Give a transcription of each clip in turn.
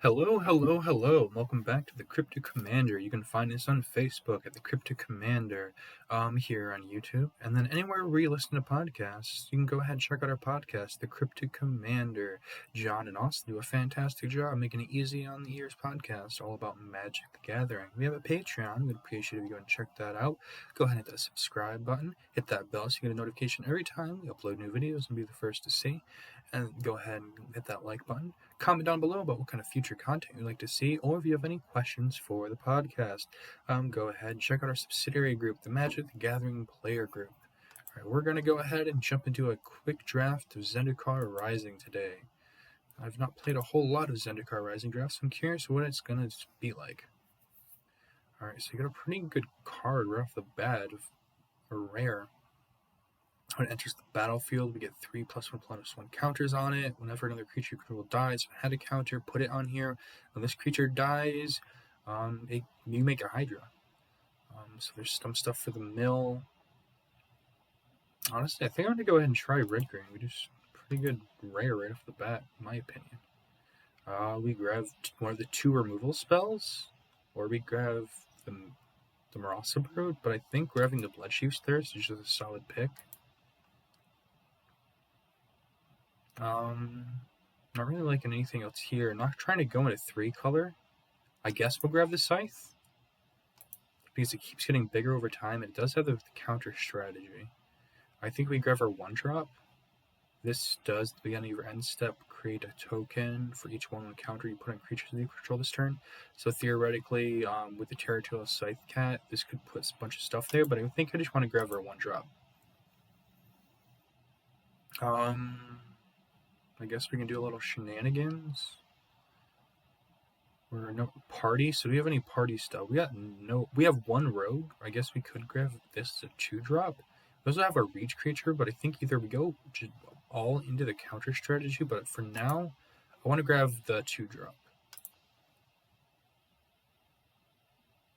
Hello, hello, hello. Welcome back to the Cryptic Commander. You can find us on Facebook at the Cryptic Commander, here on YouTube, and then anywhere where you listen to podcasts, you can go ahead and check out our podcast, the Cryptic Commander. John and Austin do a fantastic job making it easy on the ears podcast, all about Magic the Gathering. We have a Patreon. We'd appreciate if you go and check that out. Go ahead and hit that subscribe button, hit that bell so you get a notification every time we upload new videos and be the first to see. And go ahead and hit that like button. Comment down below about what kind of future content you'd like to see, or if you have any questions for the podcast. Go ahead and check out our subsidiary group, the Magic the Gathering Player Group. All right, we're going to go ahead and jump into a quick draft of Zendikar Rising today. I've not played a whole lot of Zendikar Rising drafts, so I'm curious what it's going to be like. Alright, so you got a pretty good card right off the bat, a rare. When it enters the battlefield, we get 3+1/+1 counters on it. Whenever another creature you control dies, if it had a counter, put it on here. When this creature dies, you make a Hydra. So there's some stuff for the mill. Honestly, I think I'm going to go ahead and try red-green. We just pretty good rare right off the bat, in my opinion. We grab one of the 2 removal spells, or we grab the Marasa Brood, but I think grabbing the Bloodchief's Thirst is just a solid pick. Not really liking anything else here. Not trying to go into 3 color. I guess we'll grab the Scythe, because it keeps getting bigger over time. It does have the counter strategy. I think we grab our 1-drop. This does, at the beginning of your end step, create a token for each 1/1 counter you put on creatures that you control this turn. So theoretically, with the Territorial Scythe Cat, this could put a bunch of stuff there, but I think I just want to grab our 1-drop. I guess we can do a little shenanigans. We're no party, so do we have any party stuff? We have 1 rogue. I guess we could grab this as a 2-drop. We also have a reach creature, but I think either we go just all into the counter strategy, but for now, I want to grab the 2-drop.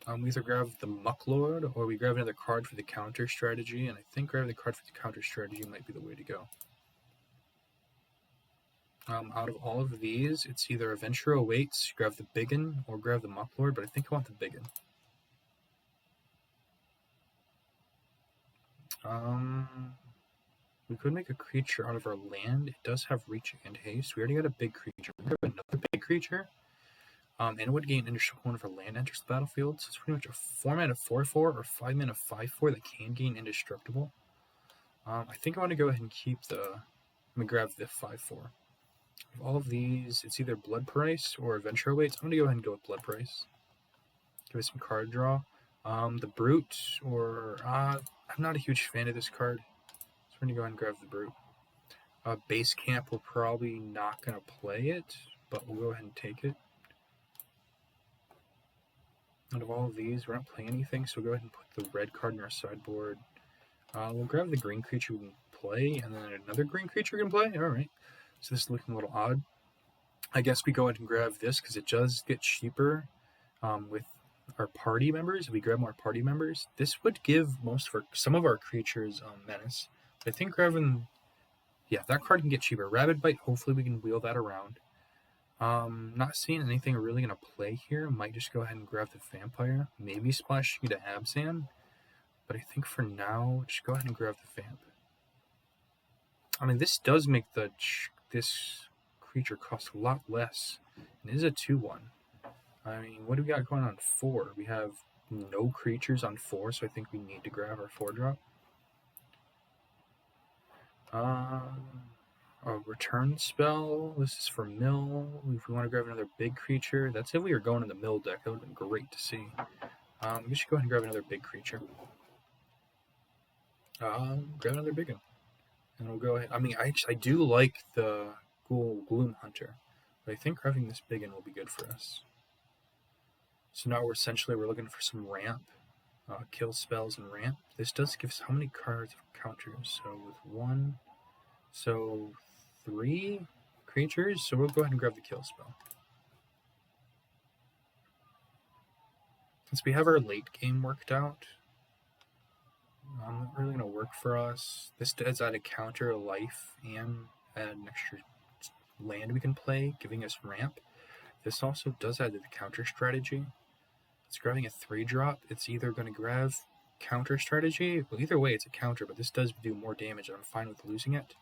We either grab the Mucklord, or we grab another card for the counter strategy, and I think grabbing the card for the counter strategy might be the way to go. Out of all of these, it's either Adventure Awaits, grab the Biggin, or grab the Mucklord, but I think I want the Biggin. We could make a creature out of our land. It does have reach and haste. We already got a big creature. We grab another big creature. And it would gain indestructible whenever land enters the battlefield. So it's pretty much a 4-mana 4/4 or 5-mana 5/4 that can gain indestructible. I think I want to go ahead and keep I'm going to grab the 5/4. Of all of these, it's either Blood Price or Adventure Awaits. I'm going to go ahead and go with Blood Price. Give it some card draw. The Brute, or I'm not a huge fan of this card, so we're going to go ahead and grab the Brute. Base Camp, we're probably not going to play it, but we'll go ahead and take it. Out of all of these, we're not playing anything, so we'll go ahead and put the red card in our sideboard. We'll grab the green creature we can play, and then another green creature we can play. Alright, so this is looking a little odd. I guess we go ahead and grab this, because it does get cheaper with our party members. If we grab more party members, this would give some of our creatures menace. I think grabbing, that card can get cheaper. Rabid Bite, hopefully we can wheel that around. Not seeing anything really going to play here. Might just go ahead and grab the Vampire. Maybe splash you to Abzan. But I think for now, just go ahead and grab the Vamp. I mean, this does make this creature cost a lot less. It is a 2/1. I mean, what do we got going on 4? We have no creatures on 4, so I think we need to grab our 4-drop. A return spell. This is for mill. If we want to grab another big creature, that's if we were going in the mill deck. That would have been great to see. We should go ahead and grab another big creature. Grab another big one. And we'll go ahead. I mean, I do like the Gloom Hunter, but I think grabbing this big one will be good for us. So now we're looking for some ramp, kill spells and ramp. This does give us how many cards of counters? So with 1, so 3 creatures. So we'll go ahead and grab the kill spell. Since we have our late game worked out, not really going to work for us. This does add a counter, a life, and add an extra land we can play, giving us ramp. This also does add to the counter strategy. It's grabbing a 3-drop. It's either going to grab counter strategy. Well, either way, it's a counter, but this does do more damage, and I'm fine with losing it.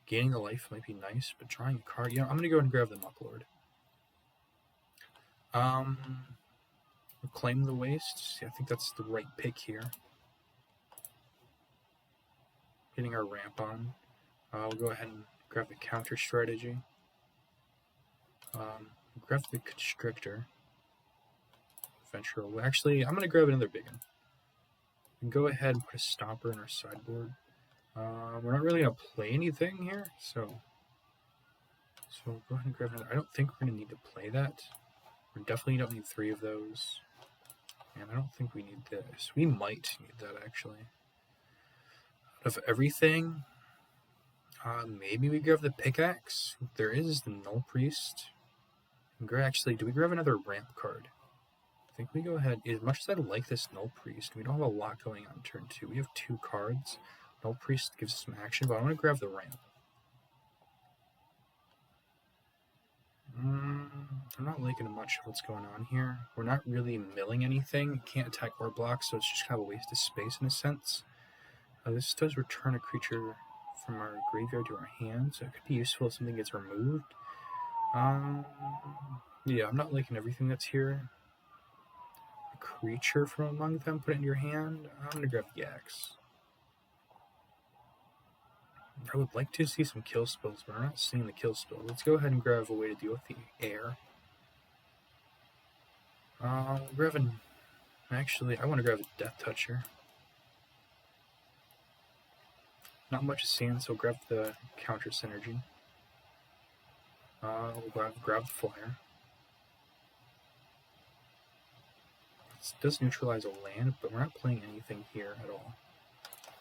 Gaining the life might be nice, but drawing a card... I'm going to go ahead and grab the Mucklord. Reclaim the Waste. I think that's the right pick here. Getting our ramp on. We'll go ahead and grab the counter strategy. Grab the Constrictor. Venture away. Actually, I'm going to grab another big one. And go ahead and put a Stomper in our sideboard. We're not really going to play anything here, so go ahead and grab another. I don't think we're going to need to play that. We definitely don't need 3 of those. And I don't think we need this. We might need that, actually. Out of everything, maybe we grab the Pickaxe. There is the Null Priest. Actually, do we grab another ramp card? I think we go ahead. As much as I like this Null Priest, we don't have a lot going on turn 2. We have 2 cards. Null Priest gives us some action, but I want to grab the ramp. I'm not liking much of what's going on here. We're not really milling anything. Can't attack or block, so it's just kind of a waste of space in a sense. This does return a creature from our graveyard to our hand, so it could be useful if something gets removed. Yeah, I'm not liking everything that's here. A creature from among them, put it in your hand. I'm going to grab the Axe. I would like to see some kill spells, but I'm not seeing the kill spell. Let's go ahead and grab a way to deal with the air. Actually, I want to grab a Death Toucher. Not much is seen, so grab the counter synergy. We'll grab the Flyer. This does neutralize a land, but we're not playing anything here at all.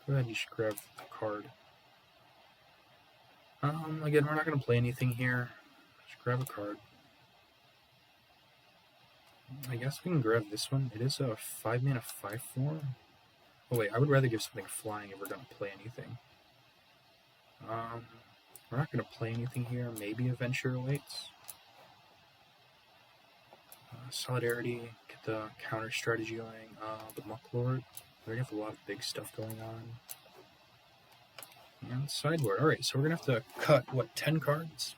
Go ahead and just grab the card. Again, we're not going to play anything here. Just grab a card. I guess we can grab this one. It is a 5-mana 5/4. Oh wait, I would rather give something flying if we're going to play anything. We're not going to play anything here. Maybe a Venture awaits. Solidarity, get the counter strategy going. The Mucklord. We already have a lot of big stuff going on. And sideboard. Alright, so we're going to have to cut, 10 cards?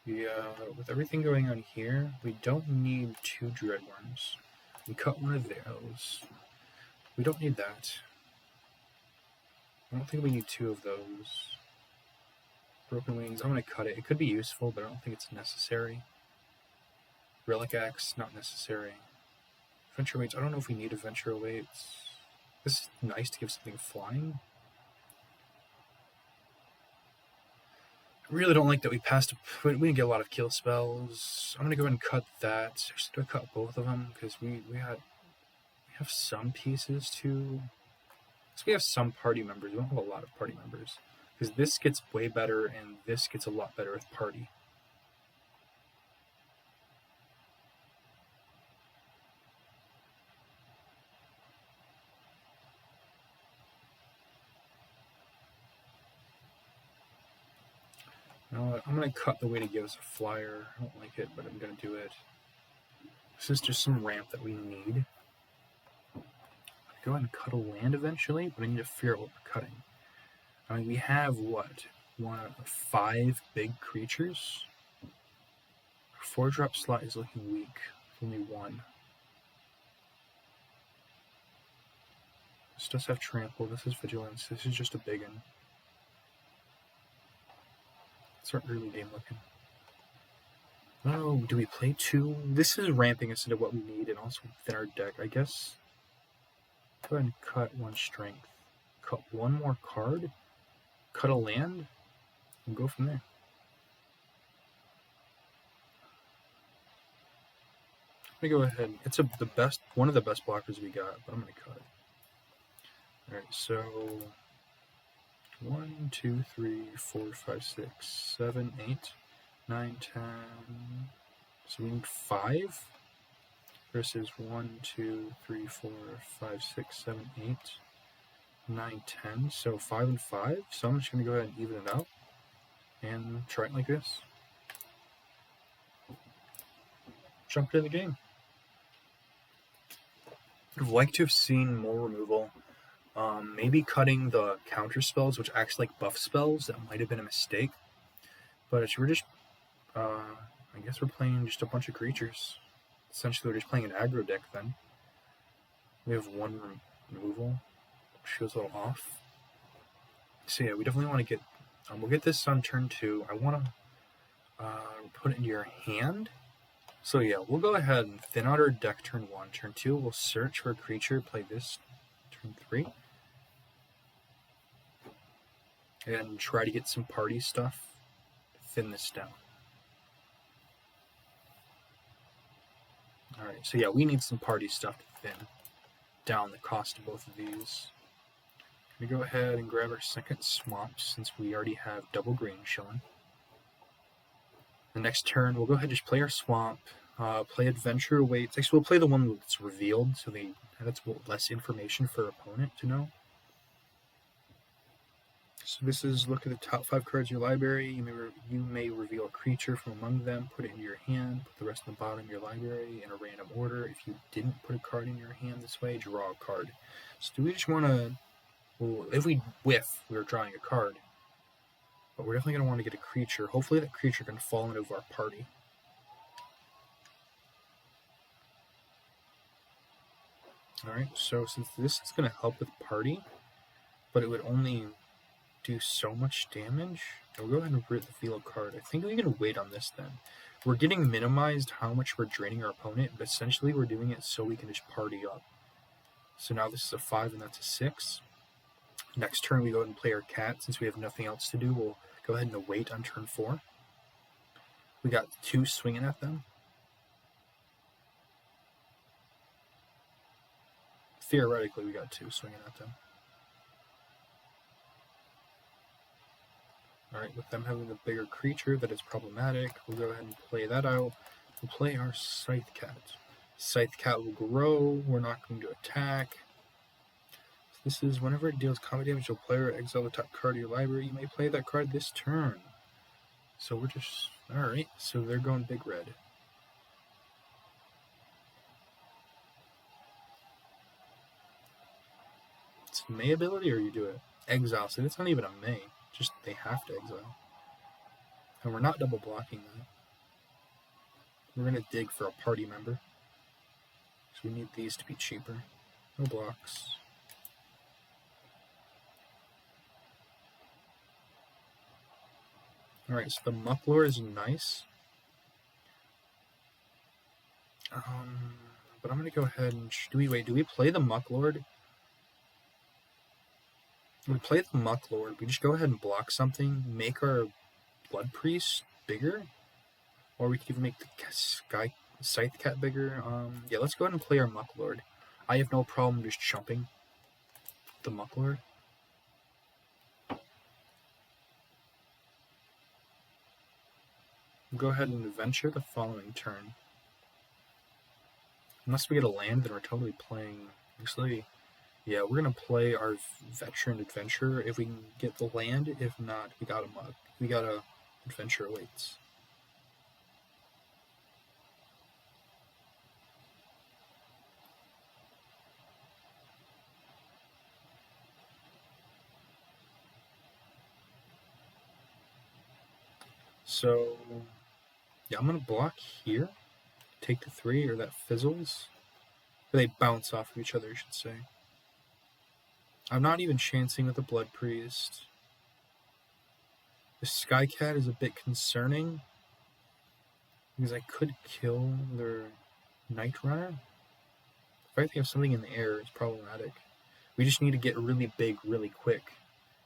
With everything going on here, we don't need 2 Dreadworms. We cut one of those. We don't need that. I don't think we need 2 of those. Broken Wings, I'm going to cut it. It could be useful, but I don't think it's necessary. Relic Axe, not necessary. Venture Awaits, I don't know if we need a Venture Awaits. This is nice to give something flying. I really don't like that we passed. We didn't get a lot of kill spells. I'm going to go ahead and cut that. Actually, do I cut both of them? Because we have some pieces too. So we have some party members. We don't have a lot of party members. Because this gets way better, and this gets a lot better with party. Now, I'm going to cut the way to give us a flyer. I don't like it, but I'm going to do it. This is just some ramp that we need. Go ahead and cut a land eventually, but I need to figure out what we're cutting. I mean, we have, 5 big creatures? Our 4-drop slot is looking weak. Only 1. This does have Trample. This is Vigilance. This is just a big one. It's our early game looking. Oh, do we play 2? This is ramping us into what we need and also within our deck, I guess. Go ahead and cut 1 strength. Cut 1 more card. Cut a land. And go from there. Let me go ahead. It's one of the best blockers we got, but I'm going to cut it. Alright, so 1, 2, 3, 4, 5, 6, 7, 8, 9, 10. So we need 5 versus 1, 2, 3, 4, 5, 6, 7, 8, 9, 10, so 5 and 5. So I'm just going to go ahead and even it out and try it like this. Jump into the game. I'd have liked to have seen more removal. Maybe cutting the counter spells, which acts like buff spells. That might have been a mistake. But we're just, I guess we're playing just a bunch of creatures. Essentially, we're just playing an aggro deck then. We have one removal, which feels a little off. So yeah, we definitely want to get, we'll get this on turn 2. I want to put it in your hand. So yeah, we'll go ahead and thin out our deck turn 1. Turn 2, we'll search for a creature, play this turn 3. And try to get some party stuff, thin this down. Alright, so yeah, we need some party stuff to thin down the cost of both of these. I'm going to go ahead and grab our second swamp since we already have double green chilling. The next turn, we'll go ahead and just play our swamp, play Adventure Awaits. Actually, we'll play the one that's revealed, so that's less information for opponent to know. So this is look at the top 5 cards in your library. You may reveal a creature from among them, put it into your hand, put the rest on the bottom of your library in a random order. If you didn't put a card in your hand this way, draw a card. So do we just want to, well, if we whiff, we're drawing a card. But we're definitely going to want to get a creature. Hopefully that creature can fall into our party. Alright, so since this is going to help with party, but it would only do so much damage, we'll go ahead and reveal a card. I think we can wait on this then. We're getting minimized how much we're draining our opponent, but essentially we're doing it so we can just party up. So now this is a 5 and that's a 6. Next turn we go ahead and play our cat. Since we have nothing else to do, we'll go ahead and wait on turn 4. We got 2 swinging at them. Theoretically, we got 2 swinging at them. Alright, with them having the bigger creature, that is problematic. We'll go ahead and play that out. We'll play our Scythe Cat. Scythe Cat will grow. We're not going to attack. So this is whenever it deals combat damage to a player, exile the top card of your library. You may play that card this turn. So we're just... Alright, so they're going big red. It's a May ability, or you do it? Exile. So it's not even a May. Just they have to exile. And we're not double blocking that. We're going to dig for a party member. So we need these to be cheaper. No blocks. Alright, so the Mucklord is nice. But I'm going to go ahead and... Do we play the Mucklord? We play the Mucklord. We just go ahead and block something, make our Blood Priest bigger, or we can even make the Scythe Cat bigger. Yeah, let's go ahead and play our Mucklord. I have no problem just jumping the Mucklord. We'll go ahead and adventure the following turn. Unless we get a land, then we're totally playing. Actually, yeah, we're gonna play our veteran adventurer if we can get the land. If not, we got a Adventure Awaits. So yeah, I'm gonna block here. Take the 3, or that fizzles. Or they bounce off of each other, I should say. I'm not even chancing with the Blood Priest. The Sky Cat is a bit concerning, because I could kill their Night Runner. If I have something in the air, it's problematic. We just need to get really big really quick.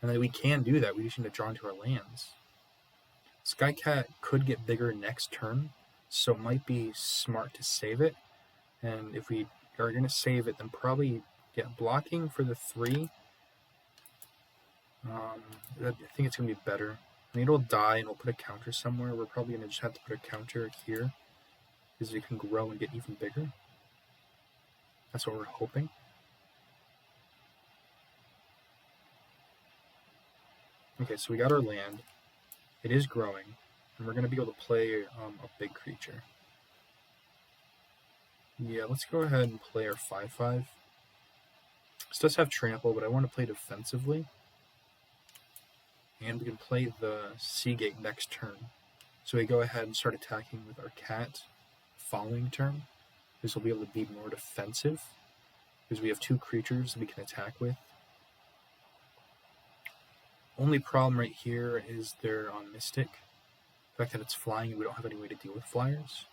And then we can do that, we just need to draw into our lands. Sky Cat could get bigger next turn, so it might be smart to save it. And if we are going to save it, then probably... Yeah, blocking for the 3. I think it's going to be better. I mean, it'll die and we'll put a counter somewhere. We're probably going to just have to put a counter here, because it can grow and get even bigger. That's what we're hoping. Okay, so we got our land. It is growing, and we're going to be able to play a big creature. Yeah, let's go ahead and play our 5/5. This does have trample, but I want to play defensively. And we can play the Seagate next turn. So we go ahead and start attacking with our cat following turn. This will be able to be more defensive, because we have two creatures that we can attack with. Only problem right here is they're on Mystic. The fact that it's flying and we don't have any way to deal with flyers.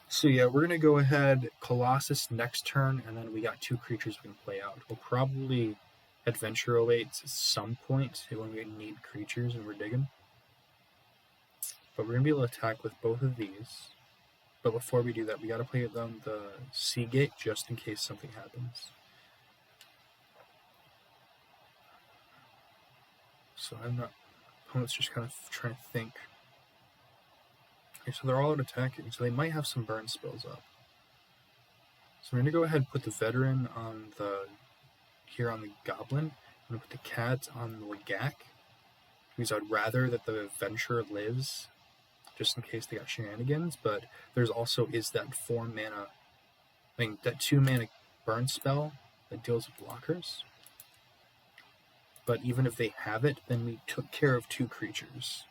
So yeah, we're going to go ahead Colossus next turn, and then we got two creatures we can play out. We'll probably Adventure Awaits at some point when we need creatures and we're digging. But we're going to be able to attack with both of these. But before we do that, we got to play them the Seagate just in case something happens. So I'm not... Opponent's just kind of trying to think. Okay, so they're all out attacking, so they might have some burn spells up. So we're going to go ahead and put the Veteran on here on the Goblin. I'm going to put the Cat on the Legak, because I'd rather that the Adventurer lives, just in case they got shenanigans. But there's also is that 4-mana, that 2-mana burn spell that deals with blockers. But even if they have it, then we took care of two creatures.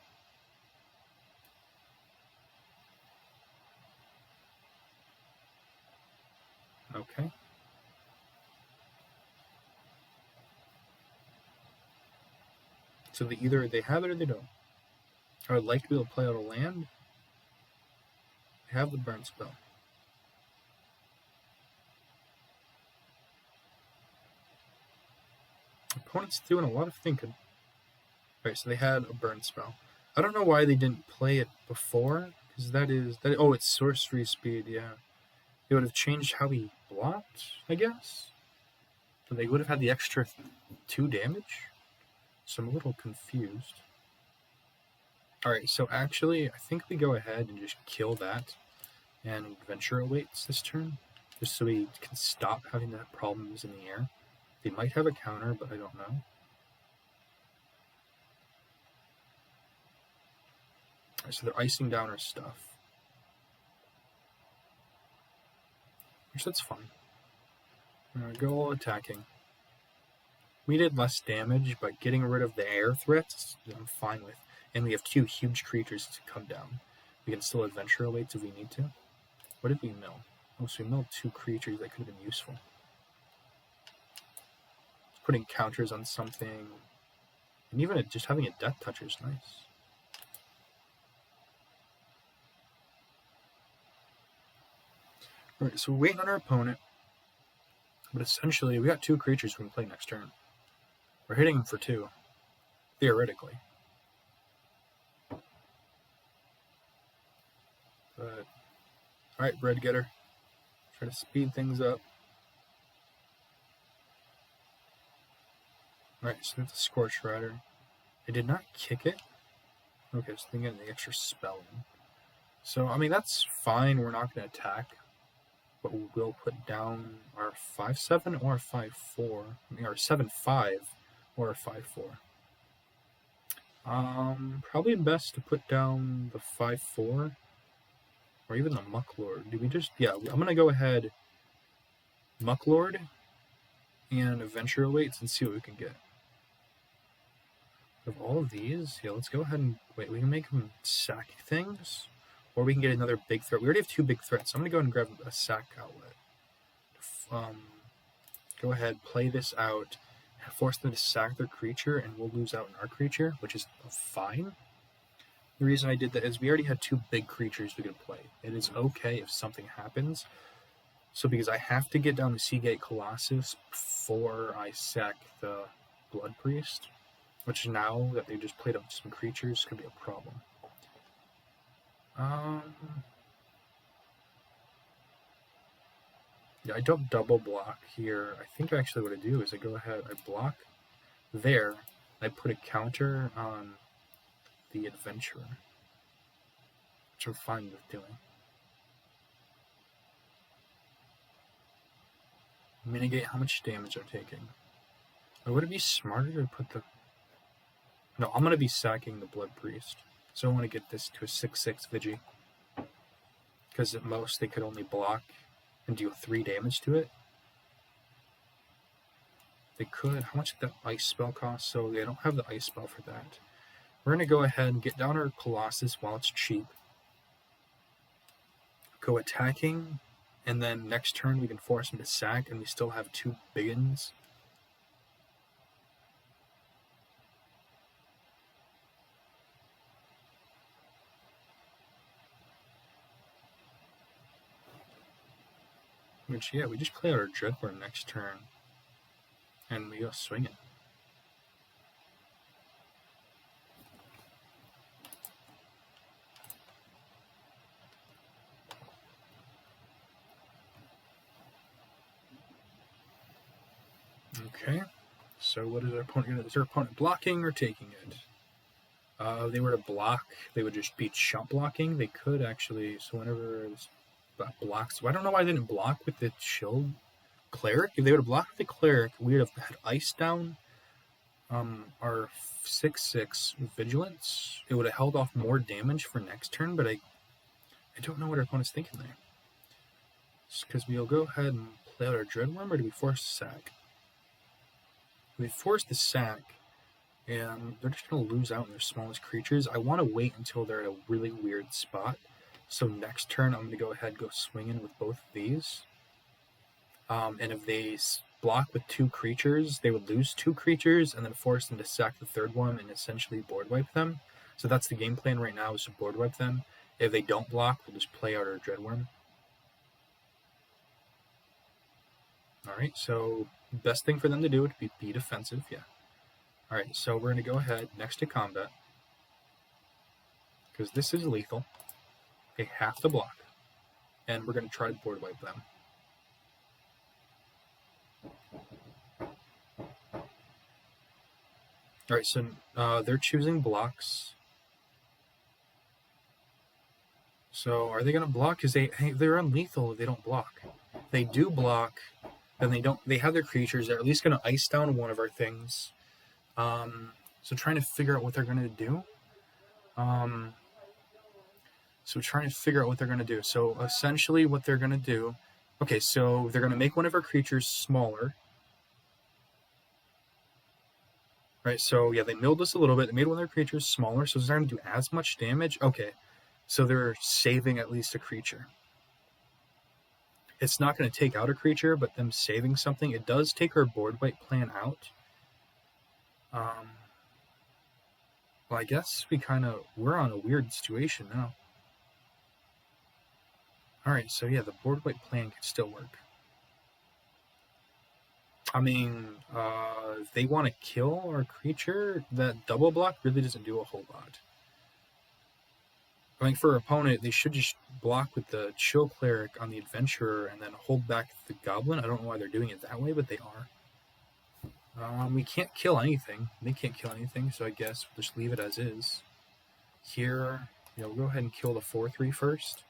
Okay. So either they have it or they don't. I would like to be able to play out a land. They have the burn spell. Opponent's doing a lot of thinking. Alright, so they had a burn spell. I don't know why they didn't play it before, because oh, it's sorcery speed, yeah. It would have changed how he blocked, I guess. But they would have had the extra 2 damage. So I'm a little confused. Alright, so actually, I think we go ahead and just kill that and Adventure Awaits this turn, just so we can stop having that problems in the air. They might have a counter, but I don't know. Alright, so they're icing down our stuff. Which that's fine. I'm going to go all attacking. We did less damage, but getting rid of the air threats, I'm fine with. And we have 2 huge creatures to come down. We can still Adventure Awaits if we need to. What did we mill? Oh, so we milled 2 creatures that could have been useful. Putting counters on something. And even just having a Death Toucher is nice. Alright, so we're waiting on our opponent. But essentially, we got 2 creatures we can play next turn. We're hitting for 2. Theoretically. But, alright, Bread Getter. Try to speed things up. Alright, so we have the Scorch Rider. They did not kick it. Okay, so they get the extra spell in. So, I mean, that's fine. We're not going to attack. But we'll put down our 5/7 or 5/4. I mean, our 7/5 or a 5/4. Probably best to put down the 5/4 or even the Mucklord. Do we just... Yeah, I'm going to go ahead Mucklord and Adventure Awaits and see what we can get. Of all of these, yeah, let's go ahead and... Wait, we can make them sack things? Or we can get another big threat. We already have 2 big threats, so I'm going to go ahead and grab a sack outlet. Go ahead, play this out, force them to sack their creature, and we'll lose out on our creature, which is fine. The reason I did that is we already had 2 big creatures we could play. It is okay if something happens. So because I have to get down the Seagate Colossus before I sack the Blood Priest, which now that they just played up some creatures could be a problem. Yeah, I don't double block here. I think actually what I do is I go ahead, I block there, I put a counter on the Adventurer, which I'm fine with doing. Mitigate how much damage I'm taking. Or would it be smarter to put the... No, I'm going to be sacking the Blood Priest. So I want to get this to a 6/6 Vigi. Because at most they could only block and deal 3 damage to it. They could. How much did that ice spell cost? So they don't have the ice spell for that. We're going to go ahead and get down our Colossus while it's cheap. Go attacking. And then next turn we can force him to sack. And we still have 2 biggins. Which, yeah, we just play our Dreadworm next turn. And we go swinging. Okay, so what is our opponent going to do? Is our opponent blocking or taking it? If they were to block, they would just be chump blocking. They could actually, so whenever this blocks, so I don't know why they didn't block with the shield cleric. If they would have blocked with the cleric, we would have had ice down our 6/6 vigilance. It would have held off more damage for next turn, but I don't know what our opponent's thinking there. Because we'll go ahead and play out our Dreadworm, or do we force the sack? If we force the sack, and they're just going to lose out on their smallest creatures. I want to wait until they're at a really weird spot. So next turn, I'm going to go ahead and go swinging with both of these. And if they block with 2 creatures, they would lose 2 creatures and then force them to sack the third one and essentially board wipe them. So that's the game plan right now, is to board wipe them. If they don't block, we'll just play out our Dreadworm. Alright, so best thing for them to do would be defensive, yeah. Alright, so we're going to go ahead next to combat. Because this is lethal. They have to block. And we're going to try to board wipe them. Alright, so they're choosing blocks. So are they going to block? Because they're unlethal if they don't block. If they do block, then they have their creatures. They're at least going to ice down one of our things. So trying to figure out what they're going to do. So essentially what they're going to do. Okay, so they're going to make one of our creatures smaller. Right, so yeah, they milled us a little bit. They made one of their creatures smaller, so it's not going to do as much damage. Okay, so they're saving at least a creature. It's not going to take out a creature, but them saving something, it does take our board wipe plan out. Well, I guess we're on a weird situation now. Alright, so yeah, the board wipe plan can still work. I mean, if they want to kill our creature, that double block really doesn't do a whole lot. I mean, for our opponent, they should just block with the Chill Cleric on the Adventurer and then hold back the Goblin. I don't know why they're doing it that way, but they are. We can't kill anything. They can't kill anything, so I guess we'll just leave it as is. Here, we'll go ahead and kill the 4/3 first.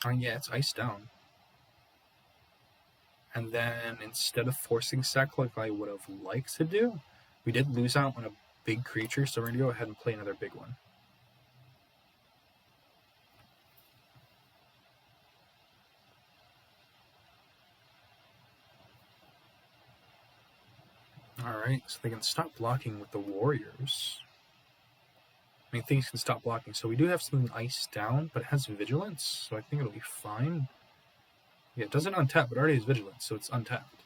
Yeah, it's iced down. And then instead of forcing sack like I would have liked to do, we did lose out on a big creature, so we're going to go ahead and play another big one. Alright, so they can stop blocking with the warriors. I mean, things can stop blocking. So we do have something iced down, but it has vigilance, so I think it'll be fine. Yeah, it doesn't untap, but it already has vigilance, so it's untapped.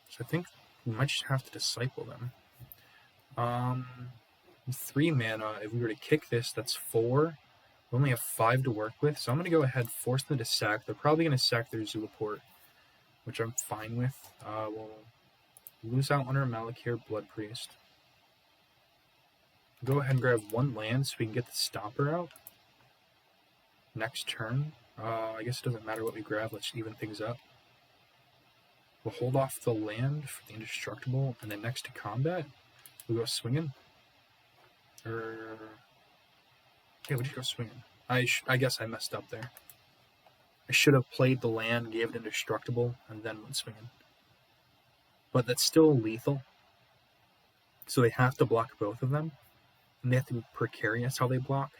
So I think we might just have to disciple them. 3 mana, if we were to kick this, that's 4. We only have 5 to work with, so I'm going to go ahead and force them to sack. They're probably going to sack their Zulaport, which I'm fine with. We'll lose out on our Malakir Blood Priest. Go ahead and grab 1 land so we can get the Stopper out. Next turn, I guess it doesn't matter what we grab, let's even things up. We'll hold off the land for the Indestructible, and then next to combat, we'll go swinging. Yeah, we just go swinging. I guess I messed up there. I should have played the land, gave it indestructible, and then went swinging. But that's still lethal. So they have to block both of them. And they have to be precarious how they block.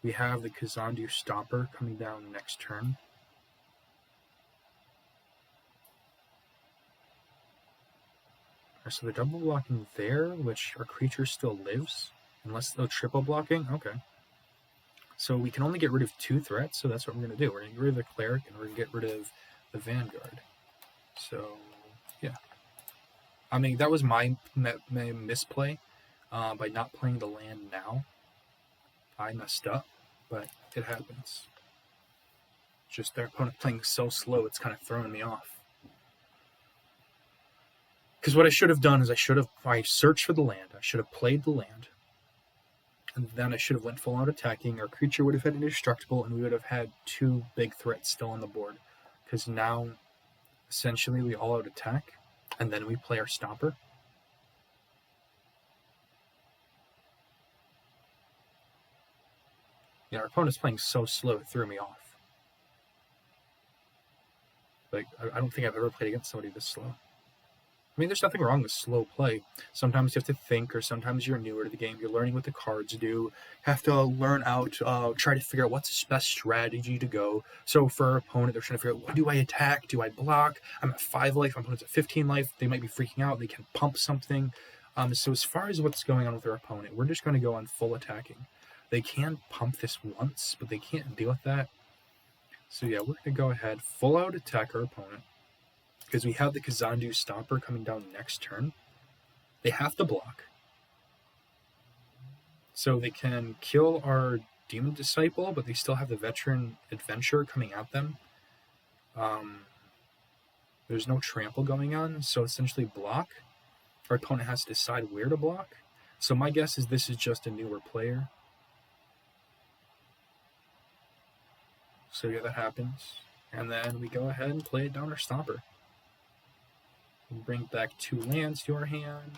We have the Kazandu Stopper coming down next turn. So they're double blocking there, which our creature still lives. Unless they're triple blocking. Okay. So we can only get rid of 2 threats, so that's what we're going to do. We're going to get rid of the Cleric, and we're going to get rid of the Vanguard. So, yeah. I mean, that was my misplay by not playing the land now. I messed up, but it happens. Just their opponent playing so slow, it's kind of throwing me off. Because what I should have done is I searched for the land. I should have played the land. And then I should have went full out attacking. Our creature would have had indestructible, and we would have had 2 big threats still on the board. Because now, essentially, we all out attack, and then we play our stopper. Yeah, our opponent's playing so slow, it threw me off. Like, I don't think I've ever played against somebody this slow. I mean, there's nothing wrong with slow play. Sometimes you have to think, or sometimes you're newer to the game. You're learning what the cards do. You have to learn out, try to figure out what's the best strategy to go. So for our opponent, they're trying to figure out, do I attack? Do I block? I'm at 5 life. My opponent's at 15 life. They might be freaking out. They can pump something. So as far as what's going on with our opponent, we're just going to go on full attacking. They can pump this once, but they can't deal with that. So yeah, we're going to go ahead, full out attack our opponent. Because we have the Kazandu Stopper coming down next turn. They have to block. So they can kill our Demon Disciple, but they still have the Veteran Adventurer coming at them. There's no trample going on, so essentially block. Our opponent has to decide where to block. So my guess is this is just a newer player. So yeah, that happens. And then we go ahead and play it down our Stopper. We'll bring back 2 lands to our hand.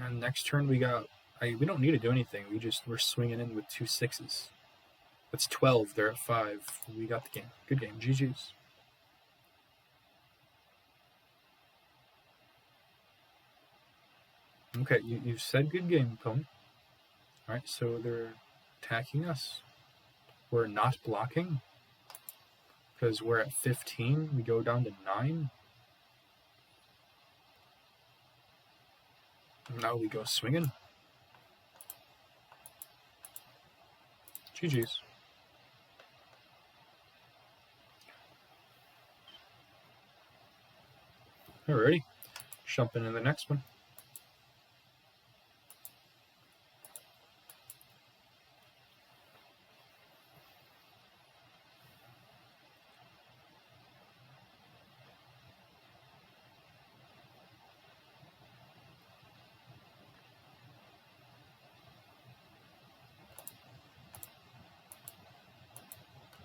And next turn we got... we don't need to do anything. We're swinging in with 2 6s. That's 12. They're at 5. We got the game. Good game. GG's. Okay, you said good game, opponent. Alright, so they're attacking us. We're not blocking. Because we're at 15, we go down to 9. Now we go swinging. GG's. Alrighty, jumping in the next one.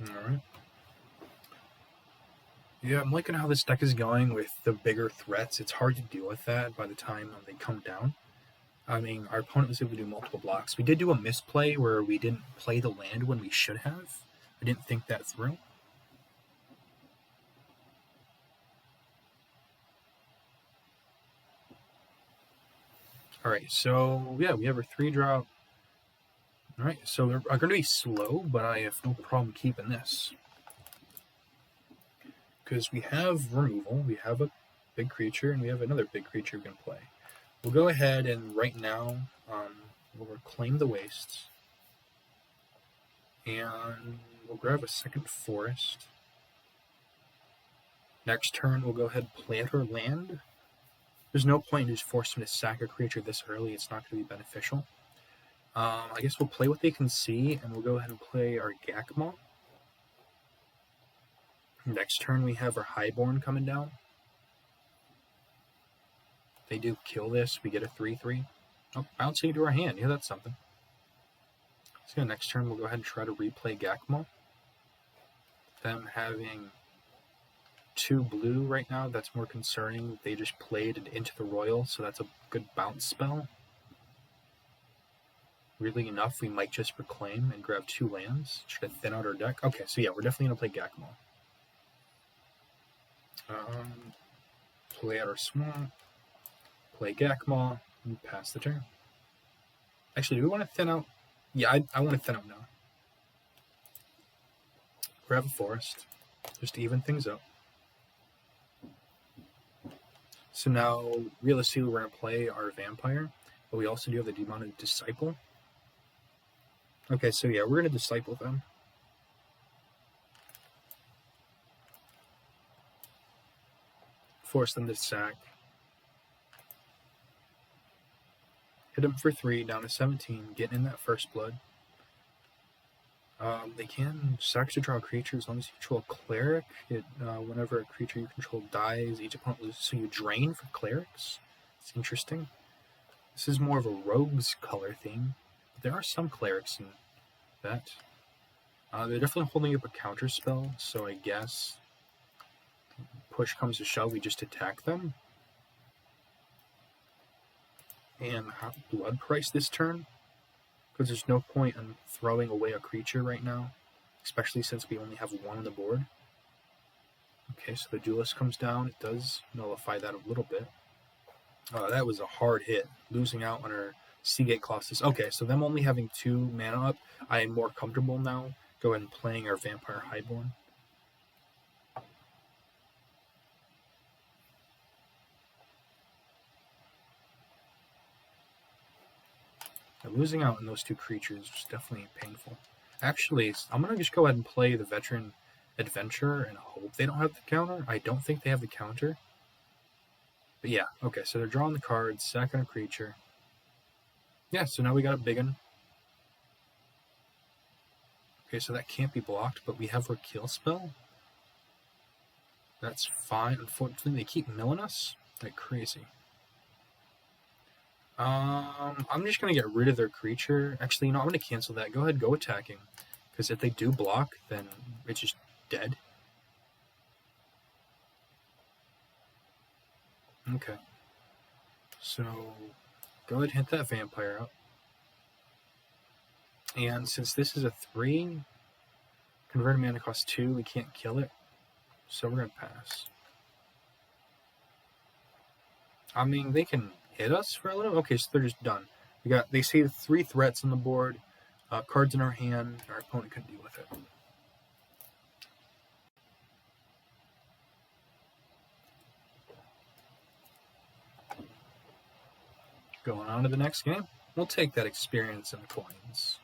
Alright. Yeah, I'm liking how this deck is going with the bigger threats. It's hard to deal with that by the time they come down. I mean, our opponent was able to do multiple blocks. We did do a misplay where we didn't play the land when we should have. I didn't think that through. Alright, so yeah, we have our 3-drop. Alright, so we're going to be slow, but I have no problem keeping this. Because we have removal, we have a big creature, and we have another big creature we can play. We'll go ahead and right now, we'll reclaim the wastes. And we'll grab a second forest. Next turn, we'll go ahead and plant our land. There's no point in just forcing to sack a creature this early. It's not going to be beneficial. I guess we'll play what they can see, and we'll go ahead and play our Gakma. Next turn, we have our Highborn coming down. If they do kill this, we get a 3/3. Oh, bouncing into our hand. Yeah, that's something. So next turn, we'll go ahead and try to replay Gakma. Them having 2 blue right now, that's more concerning. They just played it into the Royal, so that's a good bounce spell. Weirdly enough, we might just reclaim and grab 2 lands. Should I thin out our deck? Okay, so yeah, we're definitely going to play Gakmo. Play out our Swamp, play Gakmo, and pass the turn. Actually, do we want to thin out? Yeah, I want to thin out now. Grab a Forest, just to even things up. So now, realistically, we're going to play our Vampire, but we also do have the Demonic Disciple. Okay, so yeah, we're going to Disciple them. Force them to sack. Hit them for 3, down to 17, getting in that first blood. They can sack to draw a creature as long as you control a cleric. Whenever a creature you control dies, each opponent loses, so you drain for clerics. It's interesting. This is more of a rogue's color theme, but there are some clerics in that. They're definitely holding up a counter spell, so I guess push comes to shove, we just attack them. And have blood price this turn, because there's no point in throwing away a creature right now, especially since we only have 1 on the board. Okay, so the Duelist comes down. It does nullify that a little bit. That was a hard hit, losing out on our Seagate Colossus. Okay, so them only having 2 mana up, I am more comfortable now. Go ahead and playing our Vampire Highborn. Losing out on those 2 creatures is definitely painful. Actually, I'm going to just go ahead and play the Veteran Adventurer and hope they don't have the counter. I don't think they have the counter. But yeah, okay, so they're drawing the cards, sacking a creature. Yeah, so now we got a big one. Okay, so that can't be blocked, but we have our kill spell. That's fine. Unfortunately, they keep milling us like crazy. I'm just going to get rid of their creature. Actually, I'm going to cancel that. Go ahead, go attacking. Because if they do block, then it's just dead. Okay. So, go ahead and hit that Vampire up. And since this is a 3, converted mana costs 2, we can't kill it. So we're going to pass. I mean, they can hit us for a little. Okay, so they're just done. They see 3 threats on the board, cards in our hand. Our opponent couldn't deal with it. Going on to the next game. We'll take that experience and the coins.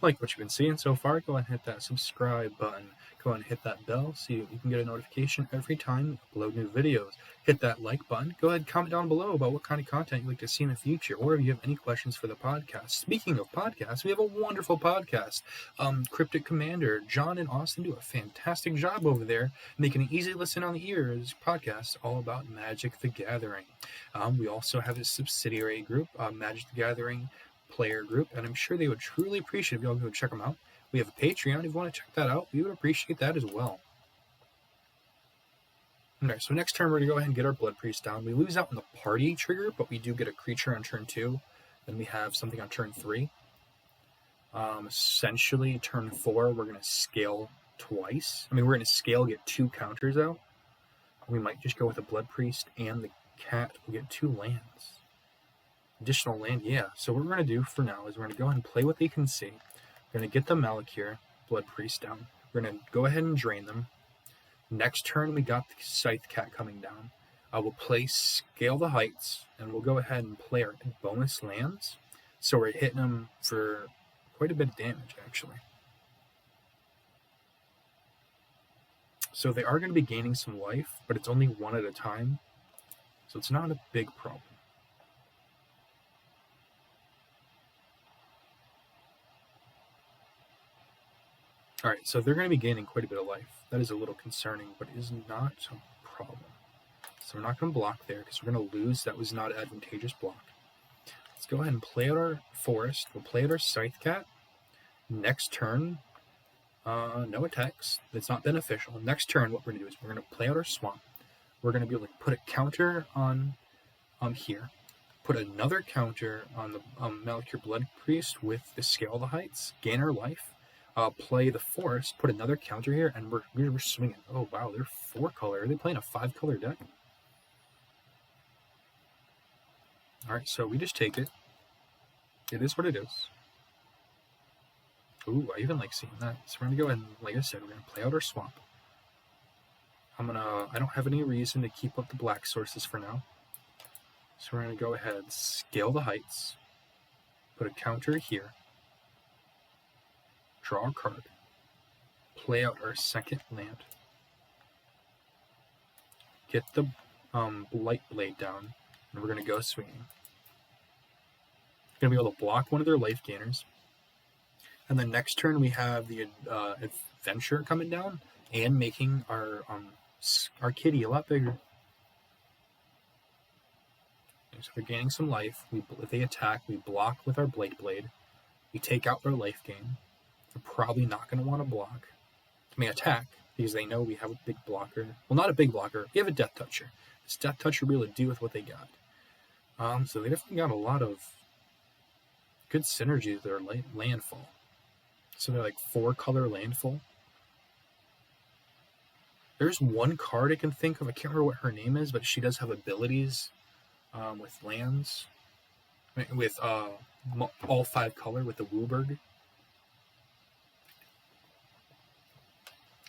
Like what you've been seeing so far, go ahead and hit that subscribe button. Go ahead and hit that bell so you can get a notification every time we upload new videos. Hit that like button. Go ahead and comment down below about what kind of content you'd like to see in the future, or if you have any questions for the podcast. Speaking of podcasts, we have a wonderful podcast. Cryptic Commander, John and Austin do a fantastic job over there, making it easy to listen on the ears. Podcast all about Magic the Gathering. We also have a subsidiary group, Magic the Gathering player group, and I'm sure they would truly appreciate if y'all go check them out. We have a Patreon. If you want to check that out, we would appreciate that as well. Alright, so next turn we're going to go ahead and get our Blood Priest down. We lose out on the party trigger, but we do get a creature on turn 2. Then we have something on turn 3. Essentially, turn 4, we're going to scale twice. I mean, we're going to scale, get 2 counters out. We might just go with a Blood Priest, and the cat will get 2 lands. Additional land, yeah. So what we're going to do for now is we're going to go ahead and play what they can see. We're going to get the Malakir, Blood Priest down. We're going to go ahead and drain them. Next turn, we got the Scythe Cat coming down. We'll play Scale the Heights, and we'll go ahead and play our bonus lands. So we're hitting them for quite a bit of damage, actually. So they are going to be gaining some life, but it's only 1 at a time. So it's not a big problem. Alright, so they're going to be gaining quite a bit of life. That is a little concerning, but it is not a problem. So we're not going to block there, because we're going to lose. That was not an advantageous block. Let's go ahead and play out our Forest. We'll play out our Scythe Cat. Next turn, no attacks. That's not beneficial. Next turn, what we're going to do is we're going to play out our Swamp. we're going to be able to put a counter on here, put another counter on the Malakir Blood Priest with the Scale the Heights, gain our life, play the Forest, put another counter here, and we're swinging. Oh wow, they're 4-color. Are they playing a 5-color deck? Alright, so we just take it. It is what it is. Ooh, I even like seeing that. So we're going to go ahead and, like I said, we're going to play out our swamp. I don't have any reason to keep up the black sources for now. So we're going to go ahead, Scale the Heights, put a counter here, draw a card, play out our second land, get the Blight Blade down, and we're going to go swinging. Going to be able to block one of their life gainers. And then next turn we have the Adventure coming down and making our kitty a lot bigger. So they're gaining some life. If they attack, we block with our Blight Blade. We take out their life gain. They're probably not going to want to block. They may attack because they know we have a big blocker. Well, not a big blocker. We have a Death Toucher. This Death Toucher will be able to do with what they got. So they definitely got a lot of good synergy with their landfall. So they're like 4-color landfall. There's one card I can think of. I can't remember what her name is, but she does have abilities with lands. With all 5-color with the Wooburg.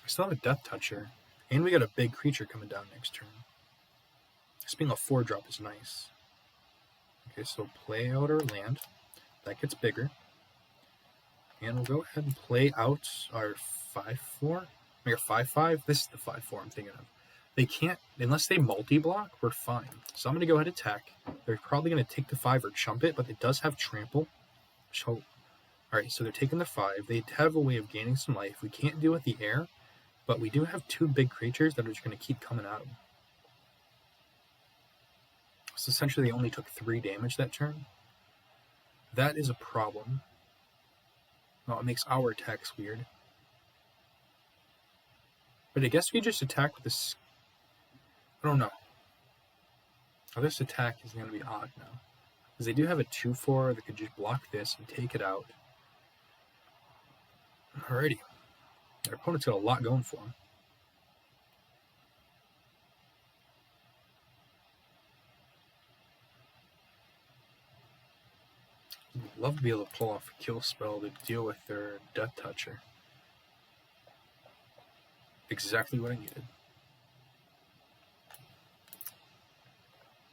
I still have a Death Toucher. And we got a big creature coming down next turn. This being a 4-drop is nice. Okay, so play out our land. That gets bigger. And we'll go ahead and play out our 5-4. Or 5-5. This is the 5-4 I'm thinking of. They can't, unless they multi-block, we're fine. So I'm going to go ahead and attack. They're probably going to take the 5 or chump it, but it does have trample. So, alright, so they're taking the 5. They have a way of gaining some life. We can't deal with the air, but we do have 2 big creatures that are just going to keep coming at them. So essentially they only took 3 damage that turn. That is a problem. Well, it makes our attacks weird. But I guess we just attack with this. I don't know. Oh, this attack is going to be odd now. Because they do have a 2-4 that could just block this and take it out. Alrighty. Their opponent's got a lot going for him. I'd love to be able to pull off a kill spell to deal with their Death Toucher. Exactly what I needed.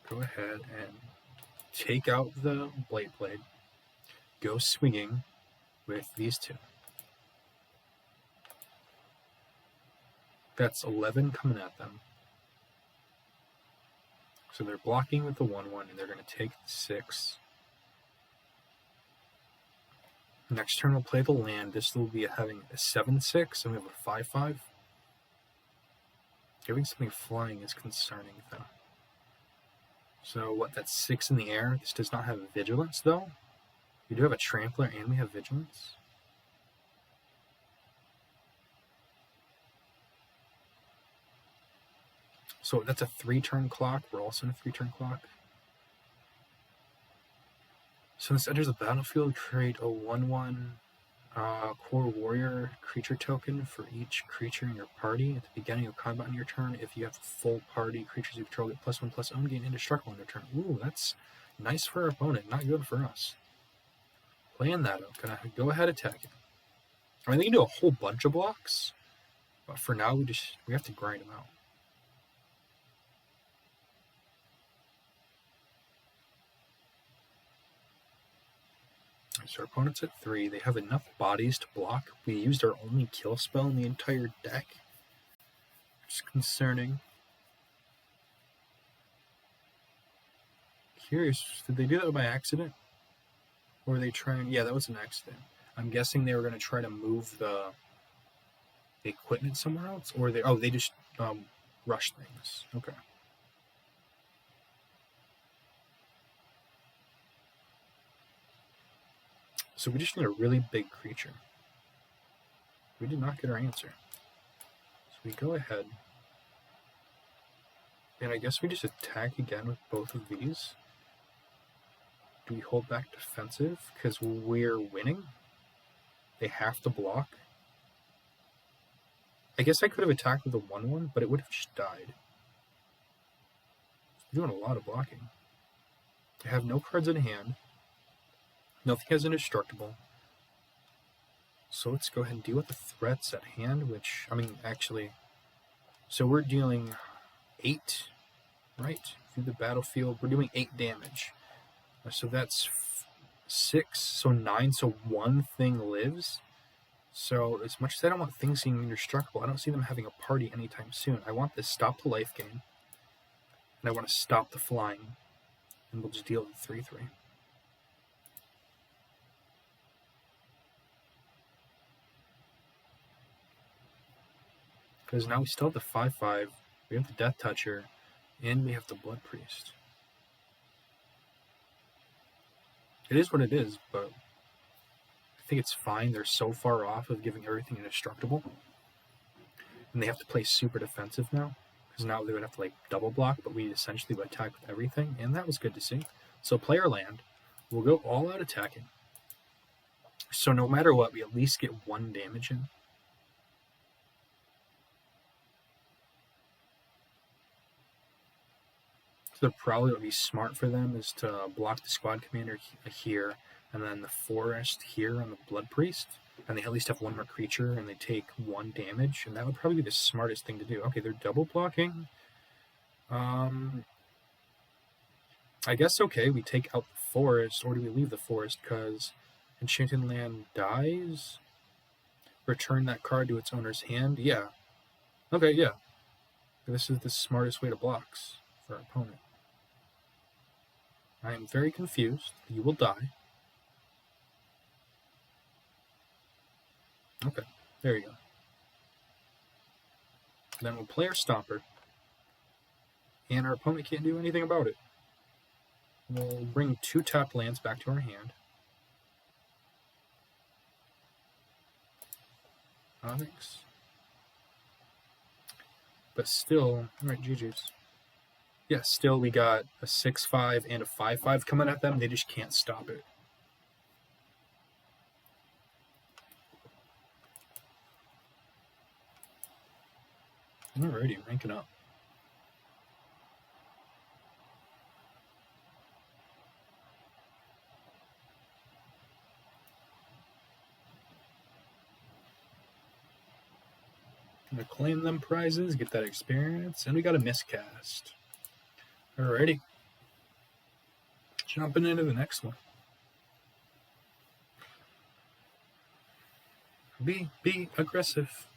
Go ahead and take out the Blight Blade. Go swinging with these 2. That's 11 coming at them. So they're blocking with the 1-1, and they're going to take the 6. Next turn we'll play the land. This will be having a 7-6, and we have a 5-5. Giving something flying is concerning, though. So what, that's 6 in the air. This does not have vigilance, though. We do have a trampler, and we have vigilance. So that's a 3-turn clock. We're also in a 3-turn clock. So this enters the battlefield, create a 1/1 core warrior creature token for each creature in your party. At the beginning of combat on your turn, if you have full party creatures you control, get +1/+own, gain indestructible on their turn. Ooh, that's nice for our opponent, not good for us. Playing that out. Gonna go ahead attacking. I mean, they can do a whole bunch of blocks, but for now we have to grind them out. So our opponent's at 3. They have enough bodies to block. We used our only kill spell in the entire deck. Which is concerning. Curious, did they do that by accident? Or were they trying? Yeah, that was an accident. I'm guessing they were going to try to move the equipment somewhere else. Or they just rushed things. Okay. So we just need a really big creature. We did not get our answer. So we go ahead And I guess we just attack again with both of these. Do we hold back defensive? Because we're winning? They have to block? I guess I could have attacked with a 1/1, but it would have just died. They're doing a lot of blocking. They have no cards in hand. Nothing has indestructible. So let's go ahead and deal with the threats at hand, which, I mean, actually, so we're dealing 8, right? Through the battlefield, we're doing 8 damage. So that's 6, so 9, so one thing lives. So as much as I don't want things being indestructible, I don't see them having a party anytime soon. I want this stop the life gain, and I want to stop the flying, and we'll just deal with 3/3. Because now we still have the 5/5, we have the Death Toucher, and we have the Blood Priest. It is what it is, but I think it's fine. They're so far off of giving everything indestructible. And they have to play super defensive now, because now they would have to like double block, but we essentially would attack with everything, and that was good to see. So player land, we'll go all out attacking. So no matter what, we at least get 1 damage in. So probably what would be smart for them is to block the squad commander here, and then the forest here on the Blood Priest, and they at least have 1 more creature, and they take 1 damage, and that would probably be the smartest thing to do. Okay, they're double blocking. I guess, okay, we take out the forest, or do we leave the forest because Enchanted Land dies? Return that card to its owner's hand? Yeah. Okay, yeah. This is the smartest way to blocks for our opponent. I am very confused. You will die. Okay, there you go. Then we'll play our Stomper, and our opponent can't do anything about it. We'll bring 2 tapped lands back to our hand. Onyx. But still, alright, GG's. Yeah, still we got a 6/5 and a 5/5 coming at them. They just can't stop it. Alrighty, ranking up. Gonna claim them prizes, get that experience, and we got a miscast. Alrighty. Jumping into the next one. Be aggressive.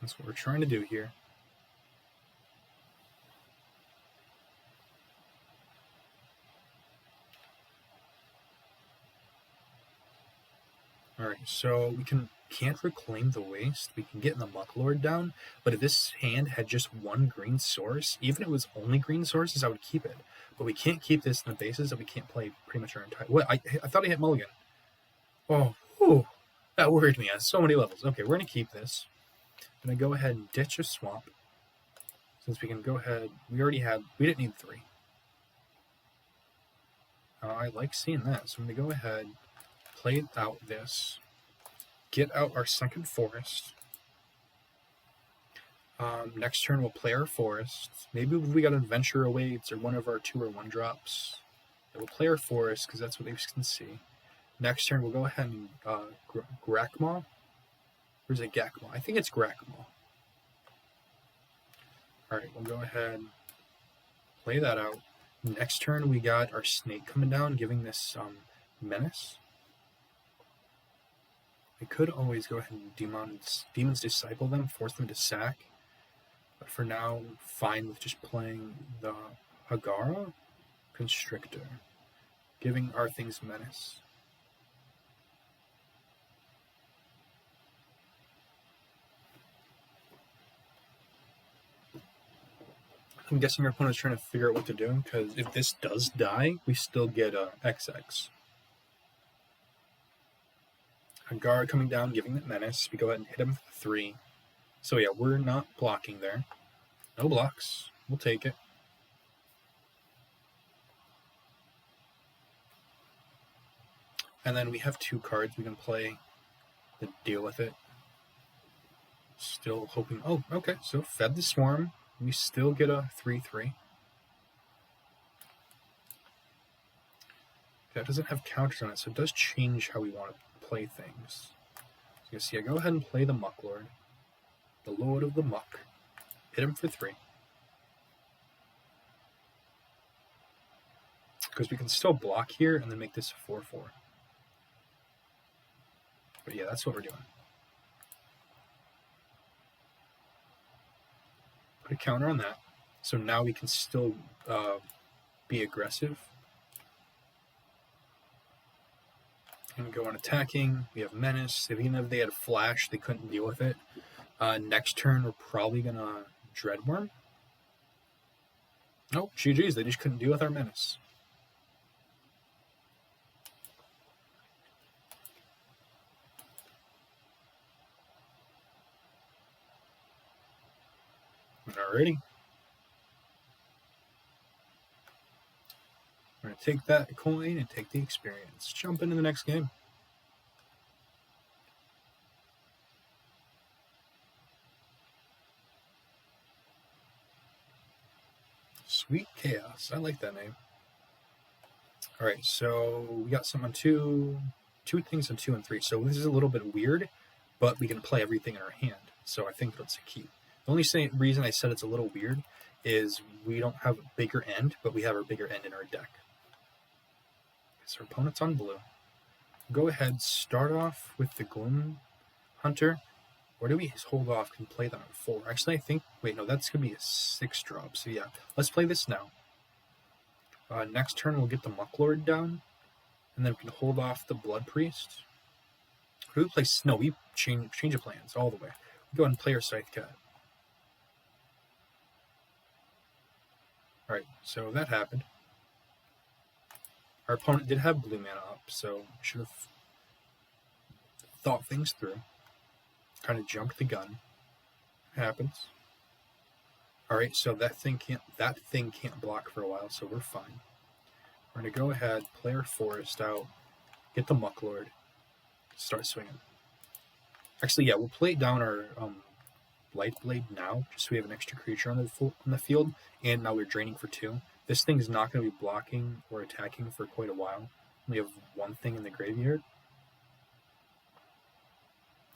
That's what we're trying to do here. Alright, so we can't reclaim the waste. We can get the Mucklord down, but if this hand had just 1 green source, even if it was only green sources, I would keep it. But we can't keep this in the basis that we can't play pretty much our entire... What? I thought I hit mulligan. Oh, whew, that worried me on so many levels. Okay, we're going to keep this. I'm going to go ahead and ditch a swamp. Since we can go ahead... We didn't need 3. I like seeing that, so I'm going to go ahead... Play out this, get out our 2nd forest. Next turn we'll play our forest. Maybe we got Adventure Awaits or one of our 2 or 1 drops. We'll play our forest because that's what they can see. Next turn we'll go ahead and Grakmaw. Or is it Gakmaw? I think it's Grakmaw. Alright, we'll go ahead and play that out. Next turn we got our snake coming down, giving this menace. I could always go ahead and Demon's Disciple them, force them to sack. But for now, fine with just playing the Hagara Constrictor, giving our things menace. I'm guessing our opponent's trying to figure out what to do, because if this does die, we still get a XX. Hagara coming down, giving that menace. We go ahead and hit him for 3. So yeah, we're not blocking there. No blocks. We'll take it. And then we have 2 cards we can play to deal with it. Still hoping. Oh, okay. So fed the swarm. We still get a 3/3. That doesn't have counters on it, so it does change how we want to play things. So you see, I go ahead and play the Muck Lord, the Lord of the Muck. Hit him for 3. Because we can still block here and then make this a 4/4. But yeah, that's what we're doing. Put a counter on that. So now we can still be aggressive. And go on attacking. We have Menace. Even if they had Flash, they couldn't deal with it. Next turn, we're probably going to Dreadworm. Oh, GG's. They just couldn't deal with our Menace. Alrighty. We're going to take that coin and take the experience. Jump into the next game. Sweet Chaos. I like that name. Alright, so we got some on 2 things on 2 and 3. So this is a little bit weird, but we can play everything in our hand. So I think that's a key. The only reason I said it's a little weird is we don't have a bigger end, but we have our bigger end in our deck. So our opponent's on blue. Go ahead, start off with the Gloom Hunter. Or do we hold off and play that on 4? Actually, I think... Wait, no, that's going to be a 6 drop. So yeah, let's play this now. Next turn, we'll get the Muck Lord down. And then we can hold off the Blood Priest. Or do we play... No, we change of plans all the way. We go ahead and play our Scythe Cat. Alright, so that happened. Our opponent did have blue mana up, so should have thought things through. Kind of jumped the gun. It happens. Alright, so that thing can't block for a while, so we're fine. We're gonna go ahead, play our Forest out, get the Muck Lord, start swinging. Actually, yeah, we'll play down our Light Blade now, just so we have an extra creature on the field, and now we're draining for 2. This thing is not going to be blocking or attacking for quite a while. We have 1 thing in the graveyard.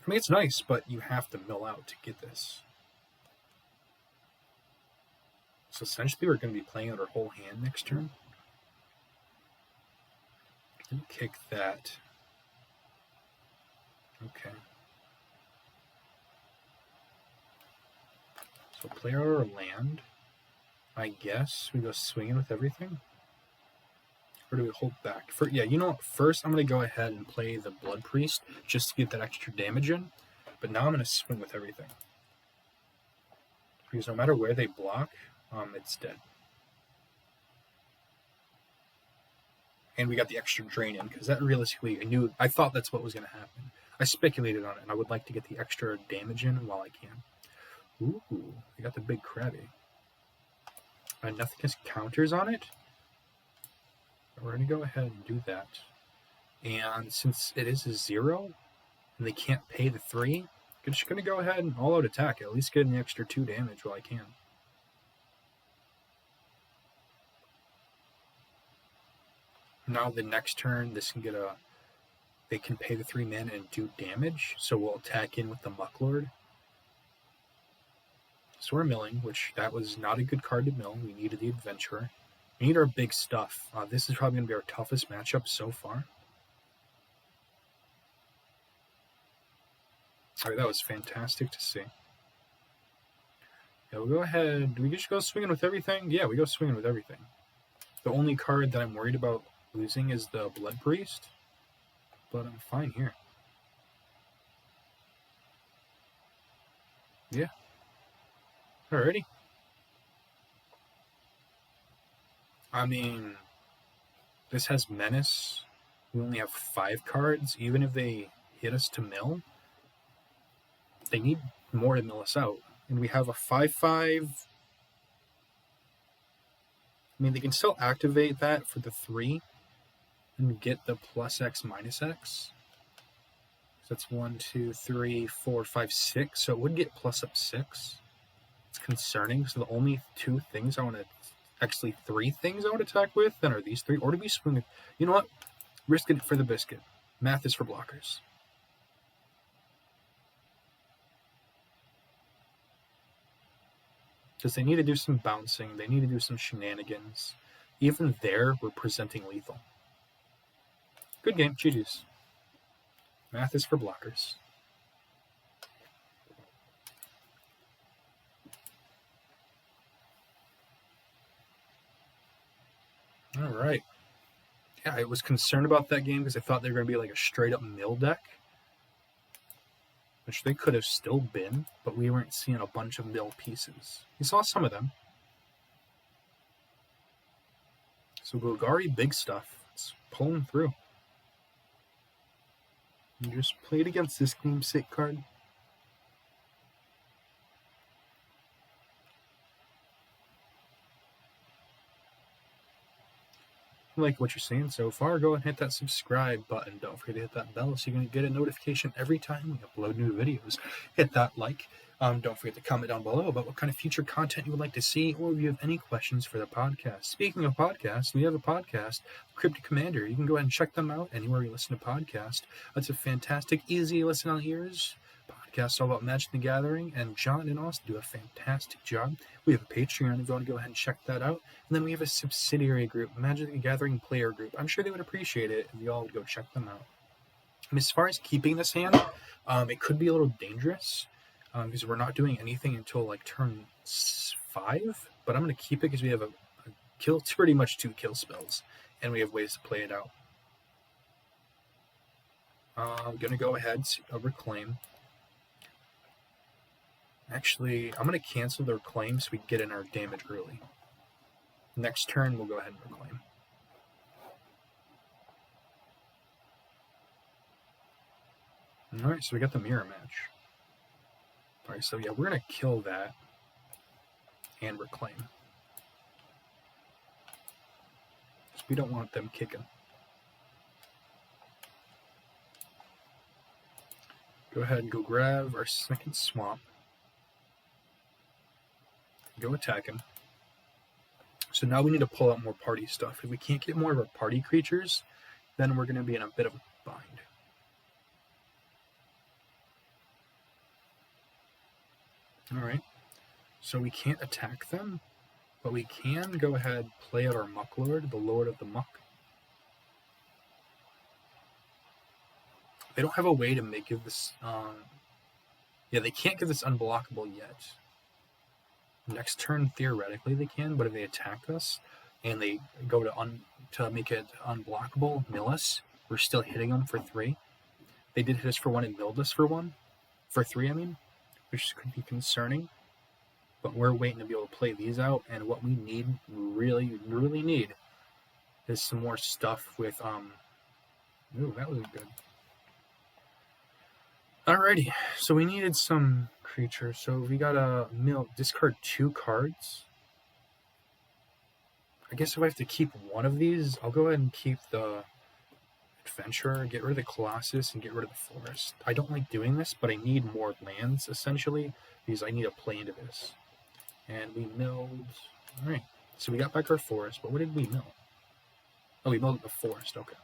I mean, it's nice, but you have to mill out to get this. So essentially, we're going to be playing out our whole hand next turn. Kick that. Okay. So play our land. I guess we go swinging with everything. Or do we hold back? Yeah, you know what? First, I'm going to go ahead and play the Blood Priest just to get that extra damage in. But now I'm going to swing with everything. Because no matter where they block, it's dead. And we got the extra drain in, because that realistically, I thought that's what was going to happen. I speculated on it, and I would like to get the extra damage in while I can. Ooh, we got the big Krabby. Nothing has counters on it. We're going to go ahead and do that. And since it is a 0, and they can't pay the 3, I'm just going to go ahead and all-out attack. At least get an extra 2 damage while I can. Now the next turn, this can get they can pay the 3 mana and do damage. So we'll attack in with the Muck Lord. So we're milling, which that was not a good card to mill. We needed the Adventurer. We need our big stuff. This is probably going to be our toughest matchup so far. Alright, that was fantastic to see. Yeah, we'll go ahead. Do we just go swinging with everything? Yeah, we go swinging with everything. The only card that I'm worried about losing is the Blood Priest. But I'm fine here. Yeah. Alrighty. I mean, this has Menace. We only have 5 cards. Even if they hit us to mill, they need more to mill us out. And we have a 5/5. I mean, they can still activate that for the 3 and get the plus X minus X. So that's 1, 2, 3, 4, 5, 6. So it would get plus up 6. It's concerning. So the only 2 things I want to, actually 3 things I want to attack with, then are these 3. Or do we swing it? You know what? Risk it for the biscuit. Math is for blockers. Because they need to do some bouncing. They need to do some shenanigans. Even there, we're presenting lethal. Good game. GG's. Math is for blockers. All right. Yeah, I was concerned about that game because I thought they were going to be like a straight-up mill deck, which they could have still been, but we weren't seeing a bunch of mill pieces. We saw some of them. So Golgari, big stuff. Let's pull them through. You just played against this namesake card. Like what you're seeing so far, go and hit that subscribe button. Don't forget to hit that bell so you're going to get a notification every time we upload new videos. Hit that like. Don't forget to comment down below about what kind of future content you would like to see, or if you have any questions for the podcast. Speaking of podcasts, we have a podcast, Cryptic Commander. You can go ahead and check them out anywhere you listen to podcasts. It's a fantastic, easy listen on ears podcast all about Magic the Gathering, and John and Austin do a fantastic job. We have a Patreon if you want to go ahead and check that out. And then we have a subsidiary group, Magic the Gathering Player Group. I'm sure they would appreciate it if you all would go check them out. And as far as keeping this hand, it could be a little dangerous because we're not doing anything until like turn 5. But I'm going to keep it because we have a kill, pretty much 2 kill spells, and we have ways to play it out. I'm going to go ahead and reclaim. Actually, I'm going to cancel the reclaim so we get in our damage early. Next turn, we'll go ahead and reclaim. Alright, so we got the mirror match. Alright, so yeah, we're going to kill that and reclaim. Because we don't want them kicking. Go ahead and go grab our second swamp. Go attack him. So now we need to pull out more party stuff. If we can't get more of our party creatures, then we're going to be in a bit of a bind. Alright, so we can't attack them, but we can go ahead and play out our Muck Lord, the Lord of the Muck. They don't have a way to give this... yeah, they can't give this unblockable yet. Next turn, theoretically, they can, but if they attack us and they go to make it unblockable, mill us, we're still hitting them for 3. They did hit us for 1 and milled us for 1. For 3, I mean, which could be concerning. But we're waiting to be able to play these out, and what we need, really need, is some more stuff with, ooh, that was good. Alrighty, so we needed some creatures. So we got a discard 2 cards. I guess if I have to keep one of these, I'll go ahead and keep the Adventurer, get rid of the Colossus, and get rid of the Forest. I don't like doing this, but I need more lands, essentially, because I need to play into this. And we milled... Alright, so we got back our Forest, but what did we mill? Oh, we milled the Forest, okay.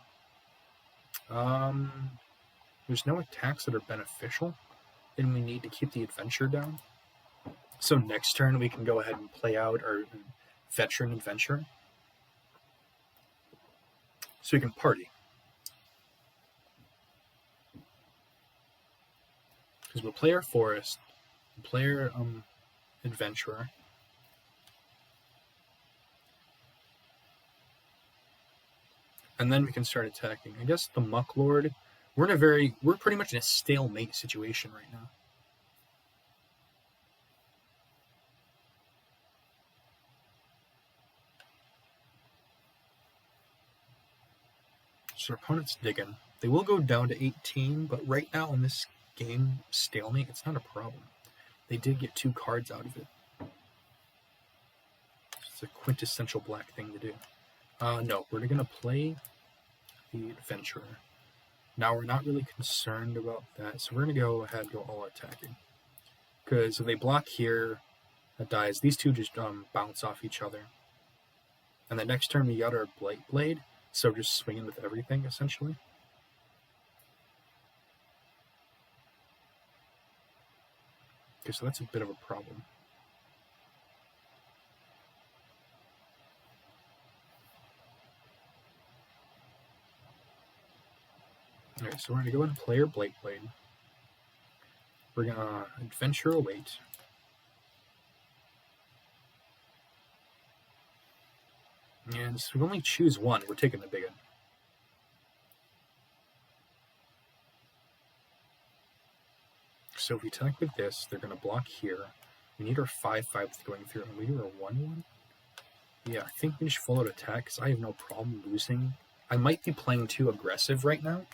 There's no attacks that are beneficial, and we need to keep the Adventure down. So next turn, we can go ahead and play out our Veteran Adventure. So we can party. Because we'll play our Forest, we'll play our Adventurer. And then we can start attacking. I guess the Muck Lord... We're pretty much in a stalemate situation right now. So our opponent's digging. They will go down to 18, but right now in this game, stalemate, it's not a problem. They did get 2 cards out of it. It's a quintessential black thing to do. No, we're going to play the Adventurer. Now, we're not really concerned about that, so we're going to go ahead and go all attacking. Because if they block here, that dies. These two just bounce off each other. And the next turn we got our Blight Blade, so just swinging with everything, essentially. Okay, so that's a bit of a problem. Alright, so we're going to go ahead and play our Blight Blade. We're going to Adventure Await. And so we only choose one. We're taking the big one. So if we attack with this, they're going to block here. We need our 5/5 going through, and we do our 1/1. Yeah, I think we just full out attack, because I have no problem losing. I might be playing too aggressive right now,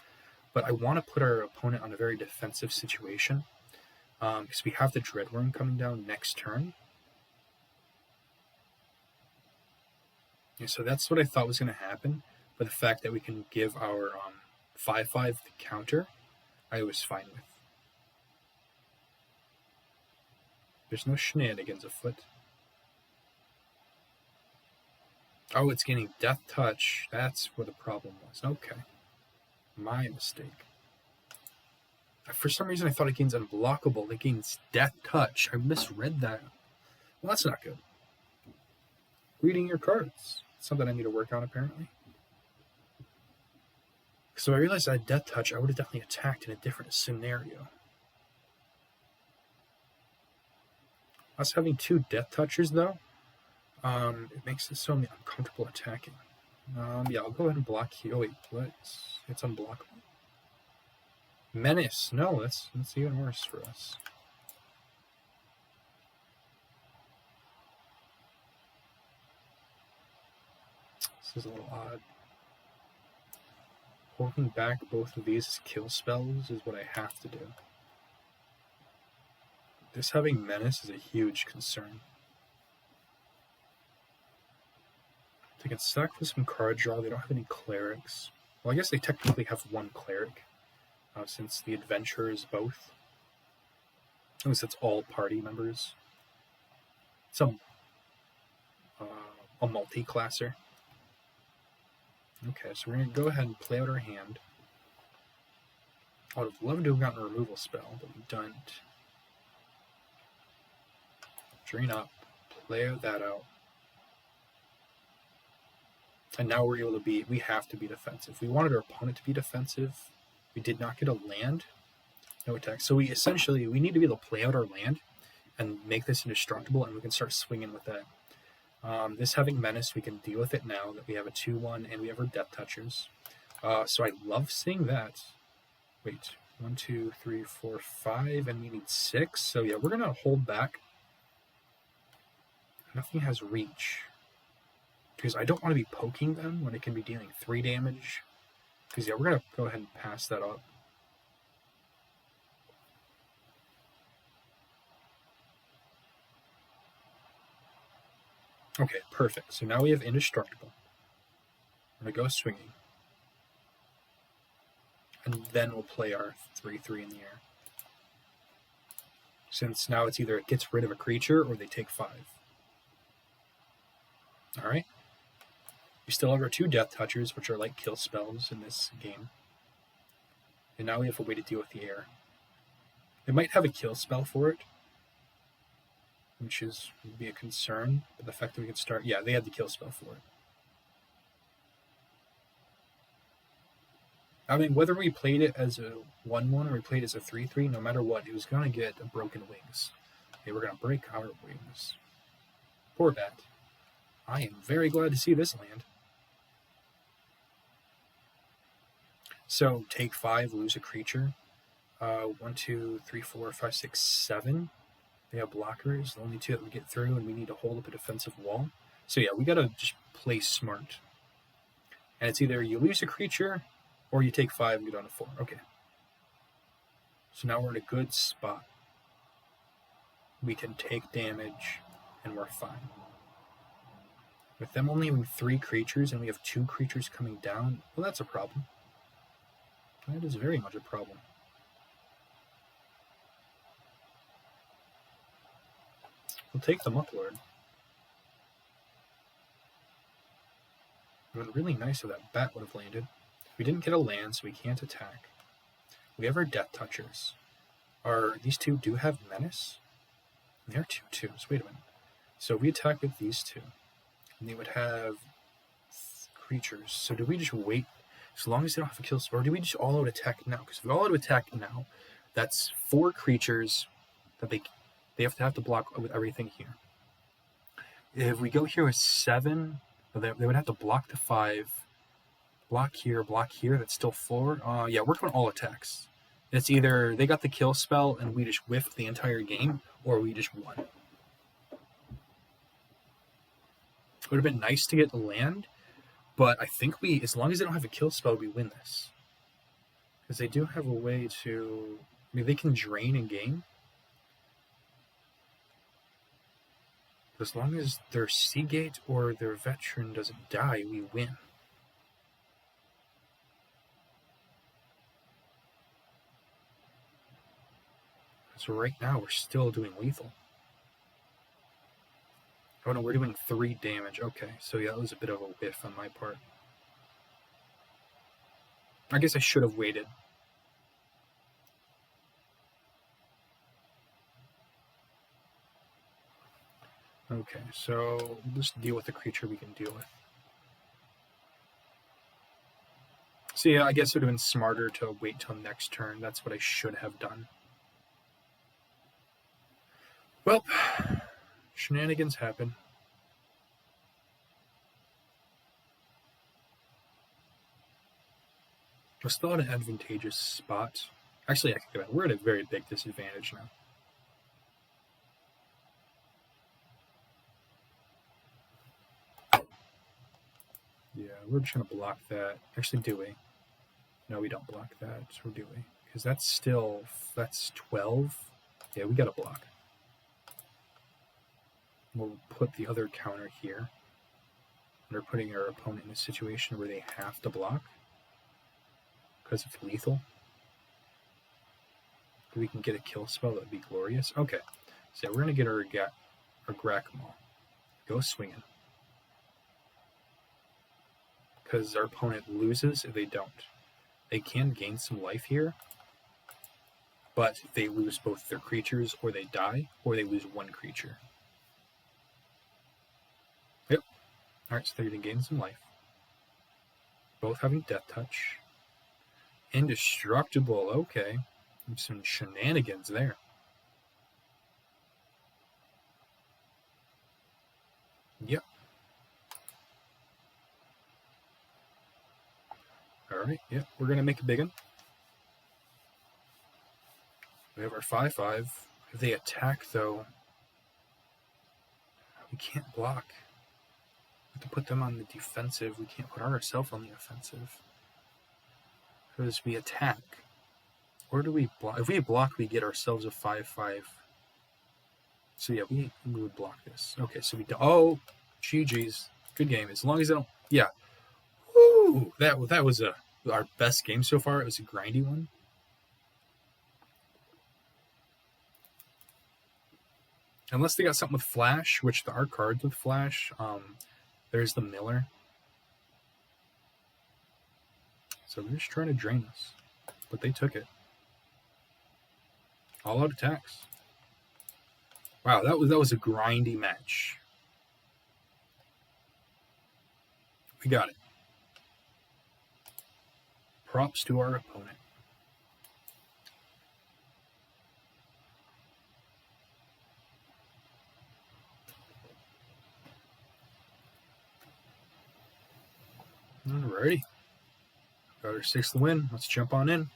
but I want to put our opponent on a very defensive situation, because we have the Dreadworm coming down next turn. Yeah, so that's what I thought was going to happen, but the fact that we can give our 5/5 the counter, I was fine with. There's no shenanigans afoot. Oh, it's getting Death Touch. That's where the problem was. Okay. My mistake. For some reason, I thought it gains Unblockable. It gains Death Touch. I misread that. Well, that's not good. Reading your cards. Something I need to work on, apparently. So I realized I had Death Touch. I would have definitely attacked in a different scenario. Us having 2 Death Touchers, though, it makes it so uncomfortable attacking. Yeah, I'll go ahead and block here. Oh, wait, what? It's unblockable. Menace. No, that's even worse for us. This is a little odd. Holding back both of these as kill spells is what I have to do. This having Menace is a huge concern. They can stack with some card draw. They don't have any clerics. Well, I guess they technically have 1 cleric, since the Adventurer is both. At least it's all party members. It's a multi-classer. Okay, so we're going to go ahead and play out our hand. I would have loved to have gotten a removal spell, but we don't. Drain up, play that out. And now we're able to be, we have to be defensive. We wanted our opponent to be defensive. We did not get a land. No attack. So we need to be able to play out our land and make this indestructible, and we can start swinging with that. This having Menace, we can deal with it now that we have a 2/1 and we have our Death Touchers. So I love seeing that. Wait, 1, 2, 3, 4, 5, and we need 6. So yeah, we're going to hold back. Nothing has reach, because I don't want to be poking them when it can be dealing 3 damage. Because yeah, we're going to go ahead and pass that up. Okay, perfect. So now we have Indestructible. I'm going to go swinging. And then we'll play our 3/3 in the air. Since now it's either it gets rid of a creature or they take 5. Alright. We still have our 2 Death Touchers, which are like kill spells in this game. And now we have a way to deal with the air. They might have a kill spell for it, which would be a concern. But the fact that we can start... Yeah, they had the kill spell for it. I mean, whether we played it as a 1/1 or we played it as a 3/3, no matter what, it was going to get a broken wings. They were going to break our wings. Poor bat. I am very glad to see this land. So, take 5, lose a creature. 1, 2, 3, 4, 5, 6, 7. They have blockers, the only 2 that we get through, and we need to hold up a defensive wall. So yeah, we gotta just play smart. And it's either you lose a creature, or you take 5 and get on a 4. Okay. So now we're in a good spot. we can take damage, and we're fine. With them only having 3 creatures and we have 2 creatures coming down, well, that's a problem. That is very much a problem. We'll take the Mucklord. It would have been really nice if that bat would have landed. We didn't get a land, so we can't attack. We have our Death Touchers. These 2 do have Menace? They're 2/2s. Wait a minute. So we attack with these 2. And they would have creatures. So do we just wait as long as they don't have a kill spell? Or do we just all-out attack now? Because if we all-out attack now, that's 4 creatures that they have to block with everything here. If we go here with 7, they would have to block the 5. Block here, that's still 4. Yeah, we're going all attacks. It's either they got the kill spell and we just whiffed the entire game, or we just won. It would have been nice to get the land, but I think as long as they don't have a kill spell, we win this. Because they do have a way to, they can drain in game. As long as their Seagate or their Veteran doesn't die, we win. So right now, we're still doing lethal. Oh no, we're doing 3 damage. Okay, so yeah, that was a bit of a whiff on my part. I guess I should have waited. Okay, so we'll just deal with the creature we can deal with. So yeah, I guess it would have been smarter to wait till next turn. That's what I should have done. Well, shenanigans happen. We're still at an advantageous spot. Actually, we're at a very big disadvantage now. Yeah, we're just going to block that. Actually, do we? No, we don't block that. Or do we? Because that's 12. Yeah, we got to block. We'll put the other counter here. We're putting our opponent in a situation where they have to block. Because it's lethal. If we can get a kill spell, that would be glorious. Okay, so we're going to get our Grackmaw. Go swinging. Because our opponent loses if they don't. They can gain some life here, but they lose both their creatures, or they die, or they lose 1 creature. Yep. Alright, so they're going to gain some life. Both having Death Touch. Indestructible, okay. Some shenanigans there. Yep. Alright, yep, we're going to make a big one. We have our 5/5. If they attack, though, we can't block. We have to put them on the defensive. We can't put ourselves on the offensive. Because we attack. Or do we block? If we block, we get ourselves a 5/5. So yeah, we would block this. Okay, so we do. Oh, GG's. Good game. As long as they don't. Yeah. Woo! That was our best game so far. It was a grindy one. Unless they got something with Flash, which there are cards with Flash. There's the Miller. So they're just trying to drain us. But they took it. All out attacks. Wow, that was a grindy match. We got it. Props to our opponent. Alrighty. Got our 6th win. Let's jump on in.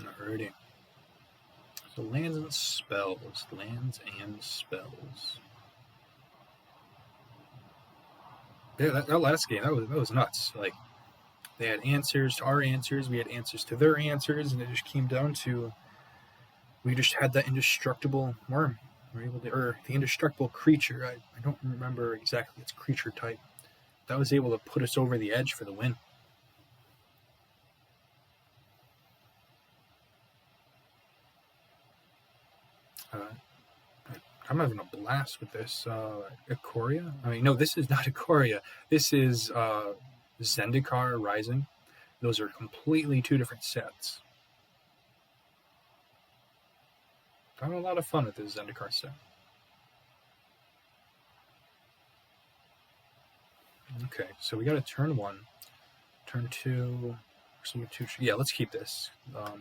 Alrighty. So lands and spells. Lands and spells. Yeah, that last game, that was nuts. Like, They had answers to our answers, we had answers to their answers, and it just came down to we just had that indestructible worm. We were able to, or the indestructible creature. I don't remember exactly its creature type. That was able to put us over the edge for the win. I'm having a blast with this. Ikoria? I mean, no, this is not Ikoria. This is Zendikar Rising. Those are completely two different sets. I'm having a lot of fun with this Zendikar set. Okay, so we got a turn 1. Turn 2. Yeah, let's keep this. So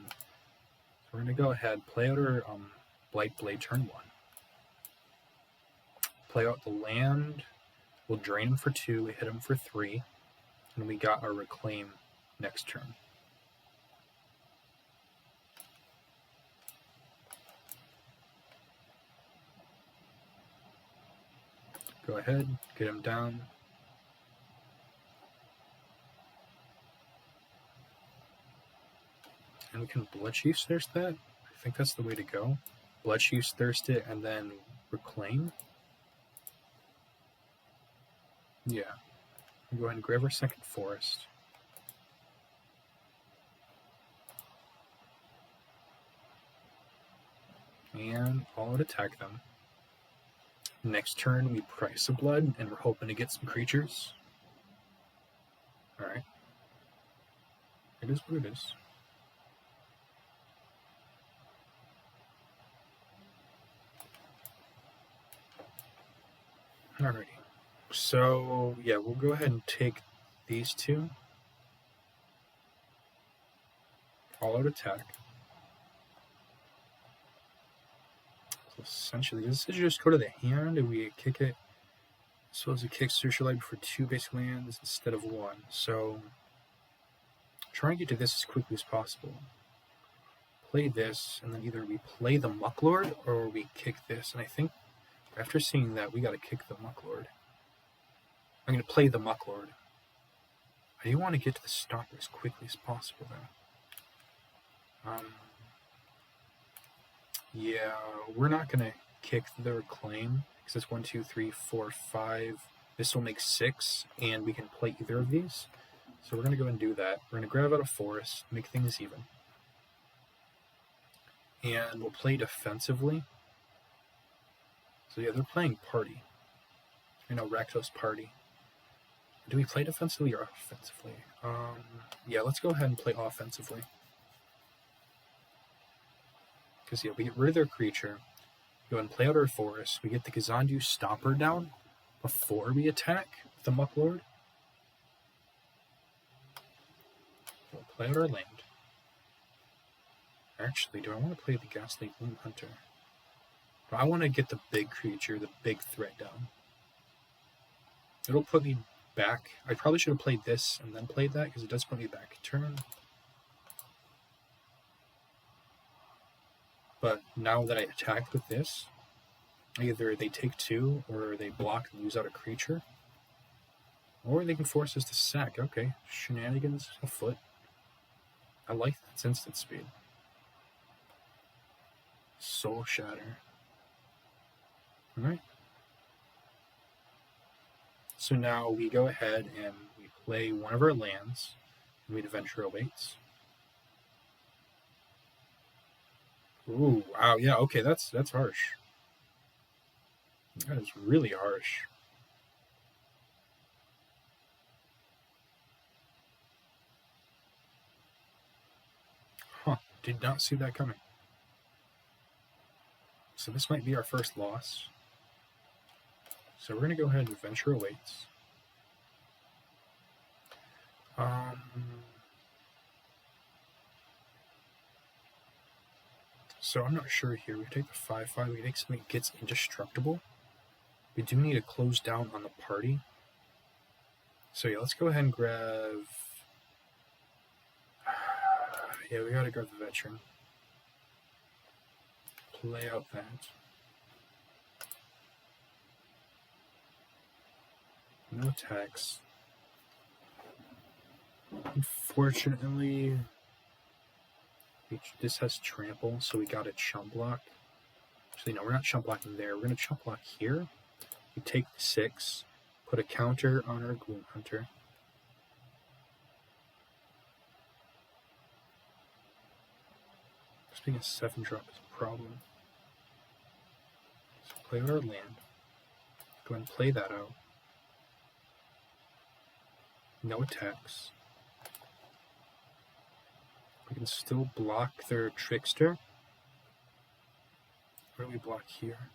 we're going to go ahead, play out our Blight Blade turn 1. Play out the land. We'll drain him for 2, we hit him for 3, and we got our Reclaim next turn. Go ahead, get him down. And we can Blood Chief's Thirst that. I think that's the way to go. Blood Chief's Thirst it and then Reclaim. Yeah. We'll go ahead and grab our second forest. And all out attack them. Next turn we price a blood and we're hoping to get some creatures. Alright. It is what it is. Alrighty. So, yeah, we'll go ahead and take these two. All out attack. So essentially, this is just go to the hand and we kick it. Suppose it kicks Social Light for 2 basic lands instead of 1. So, try and get to this as quickly as possible. Play this, and then either we play the Mucklord or we kick this. And I think after seeing that, we got to kick the Mucklord. I'm going to play the Mucklord. I do want to get to the stopper as quickly as possible, though. Yeah, we're not going to kick the Reclaim, because it's 1, 2, 3, 4, 5. This will make 6, and we can play either of these. So we're going to go and do that. We're going to grab out a forest, make things even. And we'll play defensively. So yeah, they're playing Party. You know, Rakdos Party. Do we play defensively or offensively? Yeah, let's go ahead and play offensively. Because yeah, we get rid of their creature. Go ahead and play out our forest. We get the Kazandu Stopper down before we attack the Mucklord. We'll play out our land. Actually, do I want to play the Ghastly Gloom Hunter? I want to get the big creature, the big threat down. It'll put me back. I probably should have played this and then played that, because it does put me back a turn. But now that I attack with this, either they take 2, or they block and lose out a creature. Or they can force us to sack. Okay, shenanigans afoot. I like that. It's instant speed. Soul Shatter. Alright. So now we go ahead and we play one of our lands, and we Adventure Awaits. Ooh, wow, yeah, okay, that's harsh. That is really harsh. Huh, did not see that coming. So this might be our first loss. So we're going to go ahead and Adventure Awaits. So I'm not sure here. We take the 5/5. We take something that gets indestructible. We do need to close down on the party. So yeah, let's go ahead and grab... Yeah, we gotta grab the Veteran. Play out that. No attacks. Unfortunately, this has trample, so we got a chump block. Actually, no, we're not chump blocking there. We're going to chump block here. We take the 6, put a counter on our Gloom Hunter. Just being a 7-drop is a problem. So play our land. Go ahead and play that out. No attacks. We can still block their Trickster. Where do we block here?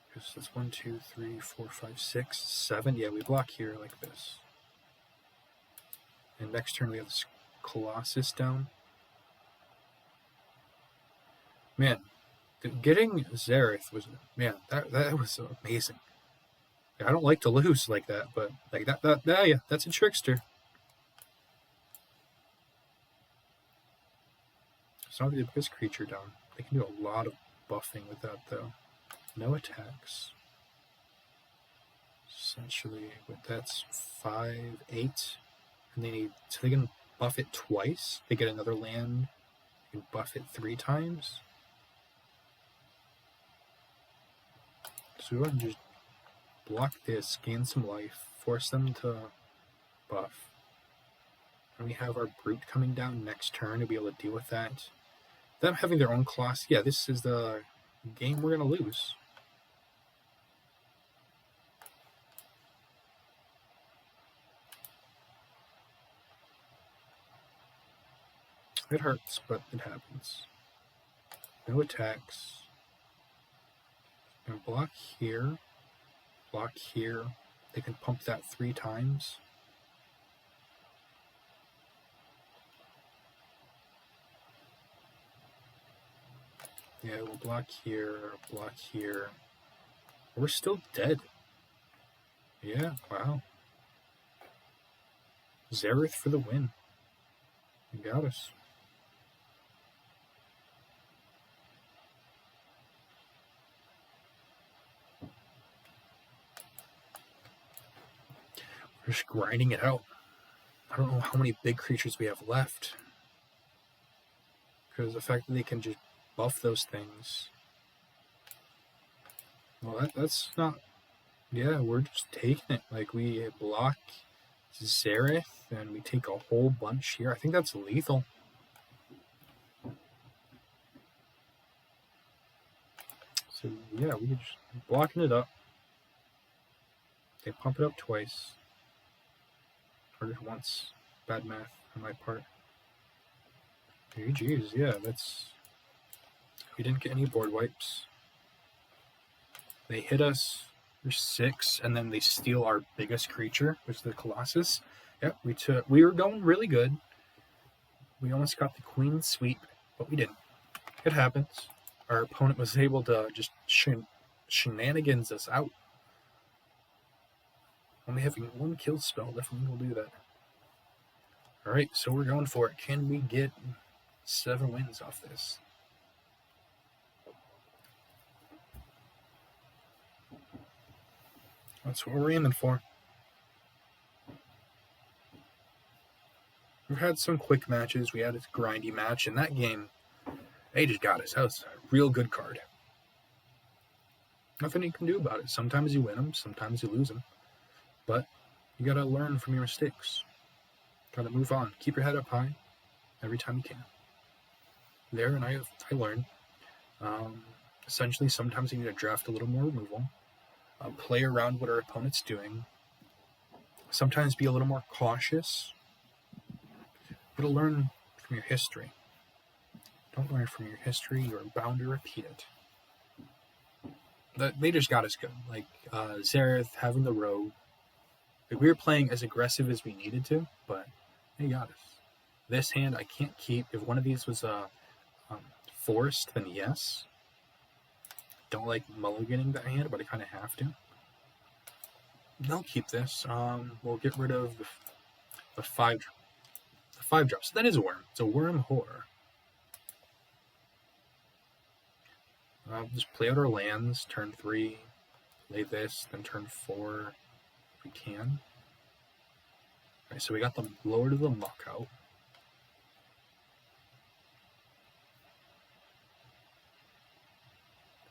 Because that's 1, 2, 3, 4, 5, 6, 7. Yeah, we block here like this. And next turn we have this Colossus down. Man, getting Zareth was, man, that was amazing. I don't like to lose like that, but like that yeah, that's a trickster. It's not the biggest creature down. They can do a lot of buffing with that though. No attacks. Essentially, that's 5, 8, and they need, so they can buff it twice. They get another land. They can buff it 3 times. So we want to just block this, gain some life, force them to buff. And we have our Brute coming down next turn to be able to deal with that. Them having their own Colossus, yeah, this is the game we're going to lose. It hurts, but it happens. No attacks. Gonna block here. Block here. They can pump that 3 times. Yeah, we'll block here, block here. We're still dead. Yeah, wow. Zareth for the win. You got us. We're just grinding it out. I don't know how many big creatures we have left. Because the fact that they can just buff those things. Well, that's not... Yeah, we're just taking it. Like, we block Zareth, and we take a whole bunch here. I think that's lethal. So, yeah, we just blocking it up. They pump it up twice. Or just once. Bad math on my part. GG's, yeah, that's... We didn't get any board wipes. They hit us for 6, and then they steal our biggest creature, which is the Colossus. Yep, we were going really good. We almost got the Queen sweep, but we didn't. It happens. Our opponent was able to just shenanigans us out. Only having 1 kill spell definitely will do that. Alright, so we're going for it. Can we get 7 wins off this? That's what we're aiming for. We've had some quick matches. We had a grindy match. In that game, they just got us. That was a real good card. Nothing you can do about it. Sometimes you win them, sometimes you lose them. But you gotta learn from your mistakes. Gotta move on. Keep your head up high every time you can. There, and I learned. Essentially, sometimes you need to draft a little more removal. Play around what our opponent's doing. Sometimes be a little more cautious. But learn from your history. Don't learn from your history. You're bound to repeat it. They just got us good. Like, Zareth having the rogue. Like, we were playing as aggressive as we needed to, but they got us. This hand I can't keep. If one of these was forced, then yes. Don't like mulliganing that hand, but I kind of have to. They'll keep this. We'll get rid of the 5 drops. That is a worm. It's a worm horror. Just play out our lands. Turn 3. Play this. Then turn 4. If we can. Alright, so we got the Lord of the Muck out.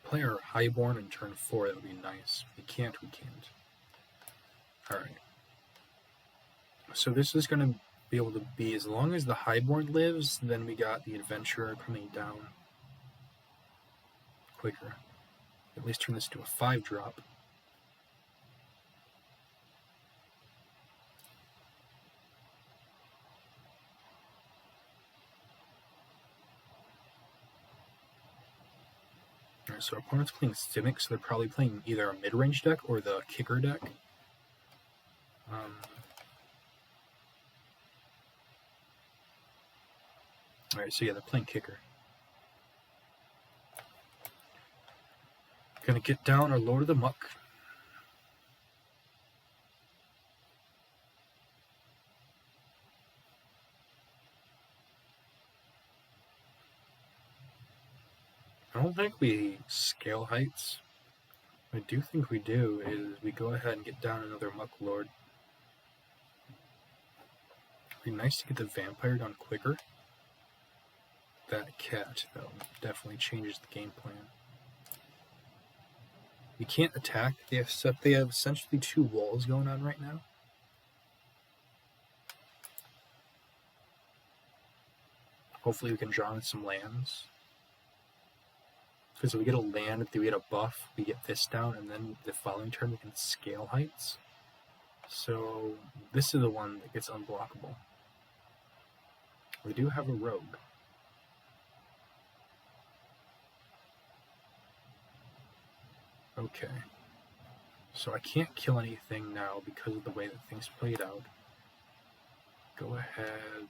Play our Highborn in turn 4, that would be nice. We can't. Alright. So this is going to be able to be, as long as the Highborn lives, then we got the Adventurer coming down quicker. At least turn this to a 5-drop. Alright, so our opponent's playing Cynic, so they're probably playing either a mid-range deck or the Kicker deck. Alright, so yeah, they're playing Kicker. Gonna get down our Lord of the Muck. I don't think we scale heights. What I do think we do is we go ahead and get down another Muck Lord. It'd be nice to get the Vampire down quicker. That cat, though, definitely changes the game plan. We can't attack. They have essentially 2 walls going on right now. Hopefully we can draw in some lands. Because if we get a land, if we get a buff, we get this down, and then the following turn we can scale heights. So this is the one that gets unblockable. We do have a rogue. Okay. So I can't kill anything now because of the way that things played out. Go ahead.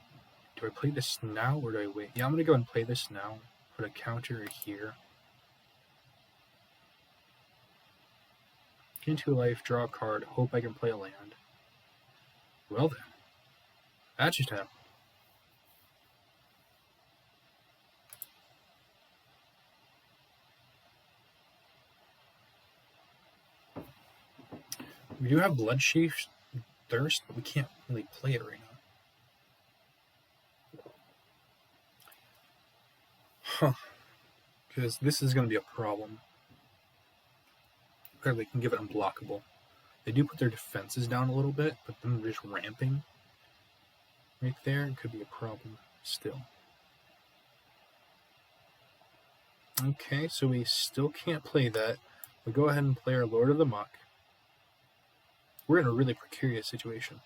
Do I play this now or do I wait? Yeah, I'm going to go and play this now. Put a counter here. Into life, draw a card, hope I can play a land. Well then. That just happened. We do have Bloodchief Thirst, but we can't really play it right now. Huh. Because this is going to be a problem. Or they can give it unblockable. They do put their defenses down a little bit, but them just ramping right there could be a problem still. Okay, so we still can't play that. We'll go ahead and play our Lord of the Muck. We're in a really precarious situation.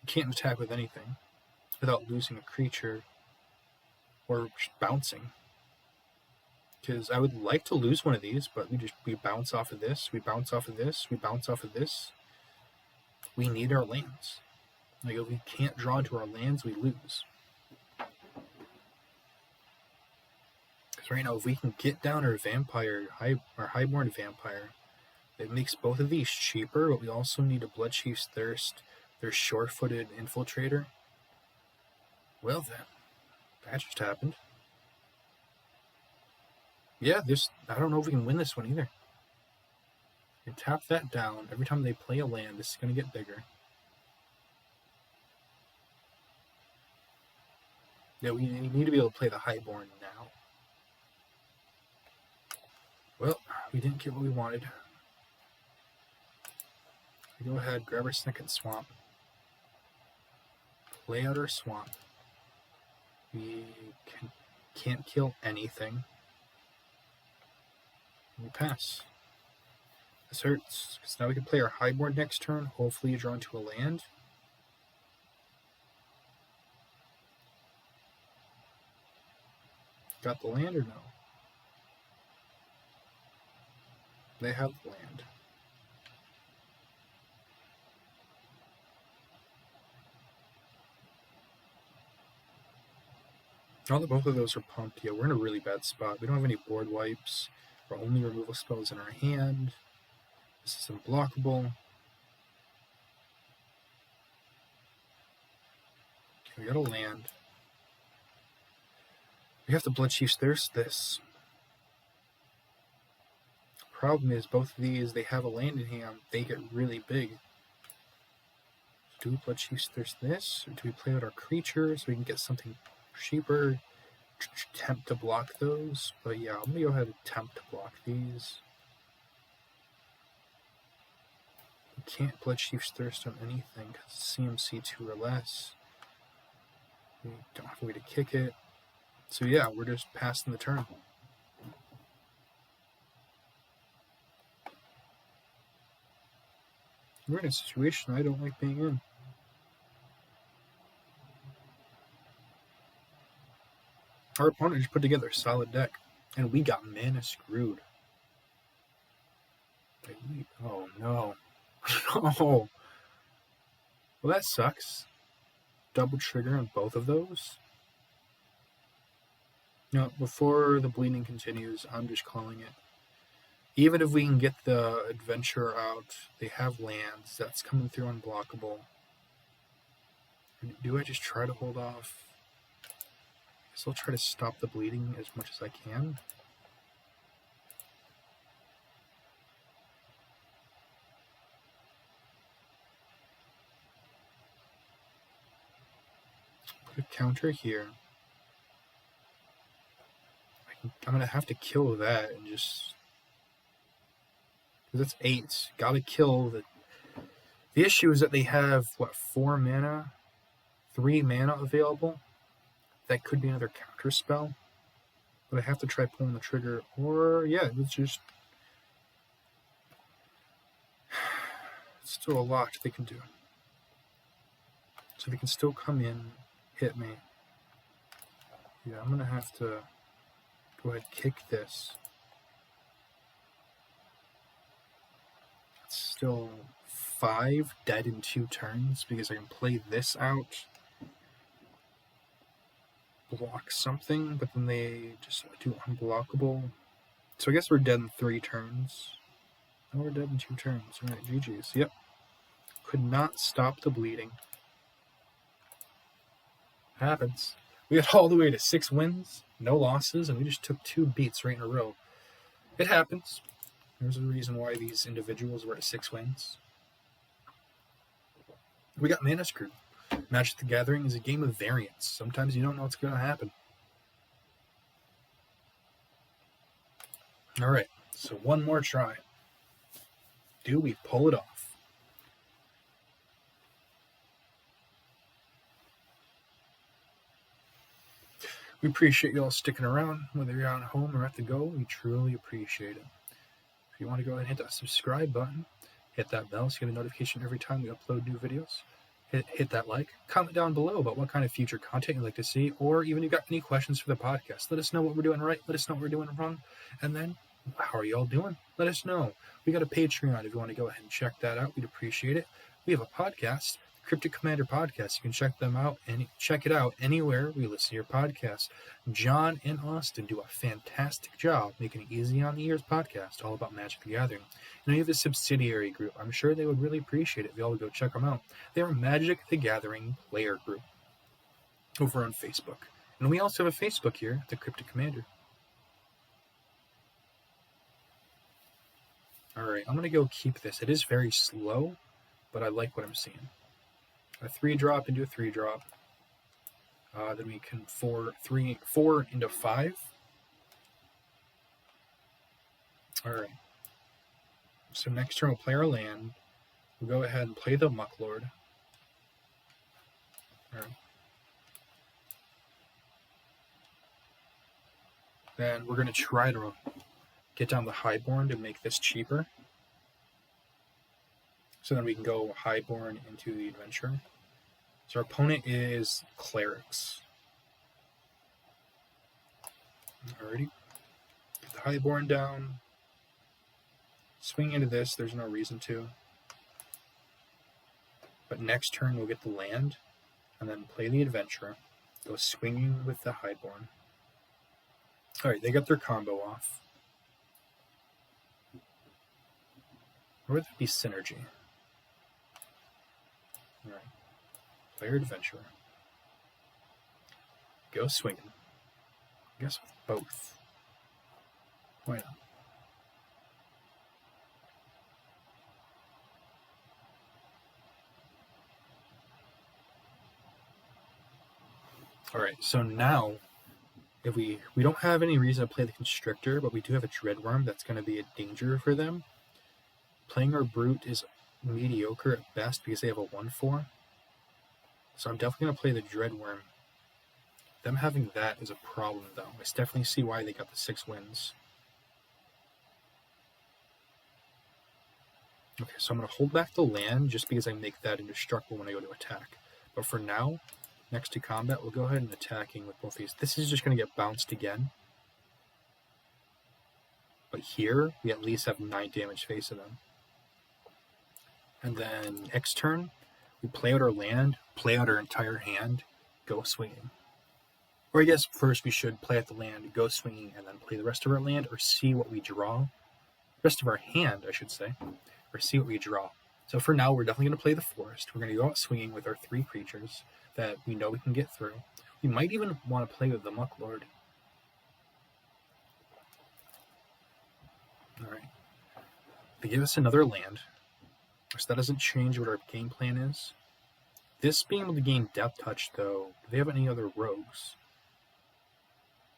We can't attack with anything without losing a creature or just bouncing. Because I would like to lose one of these, but we bounce off of this, we bounce off of this, we bounce off of this. We need our lands. Like, if we can't draw into our lands, we lose. Because right now, if we can get down our Vampire, our Highborn Vampire, it makes both of these cheaper, but we also need a Bloodchief's Thirst, their Short-Footed Infiltrator. Well then, that just happened. Yeah, I don't know if we can win this one either. You tap that down. Every time they play a land, this is going to get bigger. Yeah, we need to be able to play the Highborn now. Well, we didn't get what we wanted. We go ahead, grab our second swamp. Play out our swamp. We can't kill anything. We pass. This hurts, because now we can play our Highborn next turn, hopefully draw into a land. Got the land or no? They have the land. Now that both of those are pumped, yeah, we're in a really bad spot. We don't have any board wipes. Our only removal spell is in our hand. This is unblockable. Okay, we got a land. We have to Bloodchief's Thirst this. Problem is, both of these, they have a land in hand. They get really big. Do we Blood Chief's Thirst this? Or do we play out our creatures so we can get something cheaper? Attempt to block those. But yeah, I'm going to go ahead and attempt to block these. We can't Blood Chief's Thirst on anything because it's CMC 2 or less. We don't have a way to kick it. So yeah, we're just passing the turn. We're in a situation I don't like being in. Our opponent just put together a solid deck, and we got mana screwed. Oh no. Oh. Well, that sucks. Double trigger on both of those. No, before the bleeding continues, I'm just calling it. Even if we can get the adventure out, they have lands. That's coming through unblockable. Do I just try to hold off? I guess I'll try to stop the bleeding as much as I can. Put a counter here. I'm going to have to kill that and just... That's 8. Gotta kill the... The issue is that they have, what, 4 mana? 3 mana available? That could be another counter spell. But I have to try pulling the trigger. Or, yeah, it's just... It's still a lot they can do. So they can still come in, hit me. Yeah, I'm going to have to go ahead and kick this. It's still 5 dead in 2 turns because I can play this out, block something, but then they just do unblockable. So I guess we're dead in 3 turns. No, we're dead in 2 turns. Alright, GG's. Yep. Could not stop the bleeding. Happens. We got all the way to 6 wins, no losses, and we just took 2 beats right in a row. It happens. There's a reason why these individuals were at 6 wins. We got mana screwed. Magic the Gathering is a game of variance. Sometimes you don't know what's going to happen. Alright, so one more try. Do we pull it off? We appreciate you all sticking around, whether you're at home or at the go. We truly appreciate it. If you want to go ahead and hit that subscribe button, hit that bell so you get a notification every time we upload new videos. Hit that like. Comment down below about what kind of future content you'd like to see, or even if you've got any questions for the podcast. Let us know what we're doing right. Let us know what we're doing wrong. And then, how are you all doing? Let us know. We got a Patreon if you want to go ahead and check that out. We'd appreciate it. We have a podcast, Cryptic Commander Podcast. You can check them out and check it out anywhere we listen to your podcast. John and Austin do a fantastic job making it easy on the ears podcast, all about Magic the Gathering. And we have a subsidiary group. I'm sure they would really appreciate it if you all would go check them out. They're a Magic the Gathering player group over on Facebook. And we also have a Facebook here, the Cryptic Commander. Alright, I'm going to go keep this. It is very slow, but I like what I'm seeing. A 3-drop into a 3-drop. Then we can 4 into 5. Alright. So next turn we'll play our land. We'll go ahead and play the Mucklord. Alright. Then we're going to try to get down the Highborn to make this cheaper. So then we can go Highborn into the adventure. So our opponent is Clerics. Alrighty. Get the Highborn down. Swing into this, there's no reason to. But next turn we'll get the land, and then play the adventure. Go swinging with the Highborn. Alright, they got their combo off. Or would that be synergy? Alright. Player adventure. Go swinging. I guess with both. Why not? Alright, so now, if we don't have any reason to play the Constrictor, but we do have a Dreadworm that's going to be a danger for them. Playing our Brute is mediocre at best because they have a 1/4. So I'm definitely going to play the Dreadworm. Them having that is a problem, though. I definitely see why they got the 6 wins. Okay, so I'm going to hold back the land just because I make that indestructible when I go to attack. But for now, next to combat, we'll go ahead and attacking with both these. This is just going to get bounced again. But here, we at least have 9 damage face of them. And then next turn, we play out our land, play out our entire hand, go swinging. Or I guess first we should play out the land, go swinging, and then play the rest of our land, or see what we draw. Rest of our hand, I should say, or see what we draw. So for now, we're definitely going to play the forest. We're going to go out swinging with our 3 creatures that we know we can get through. We might even want to play with the Mucklord. Alright. They give us another land. So that doesn't change what our game plan is. This being able to gain Death Touch, though, do they have any other rogues?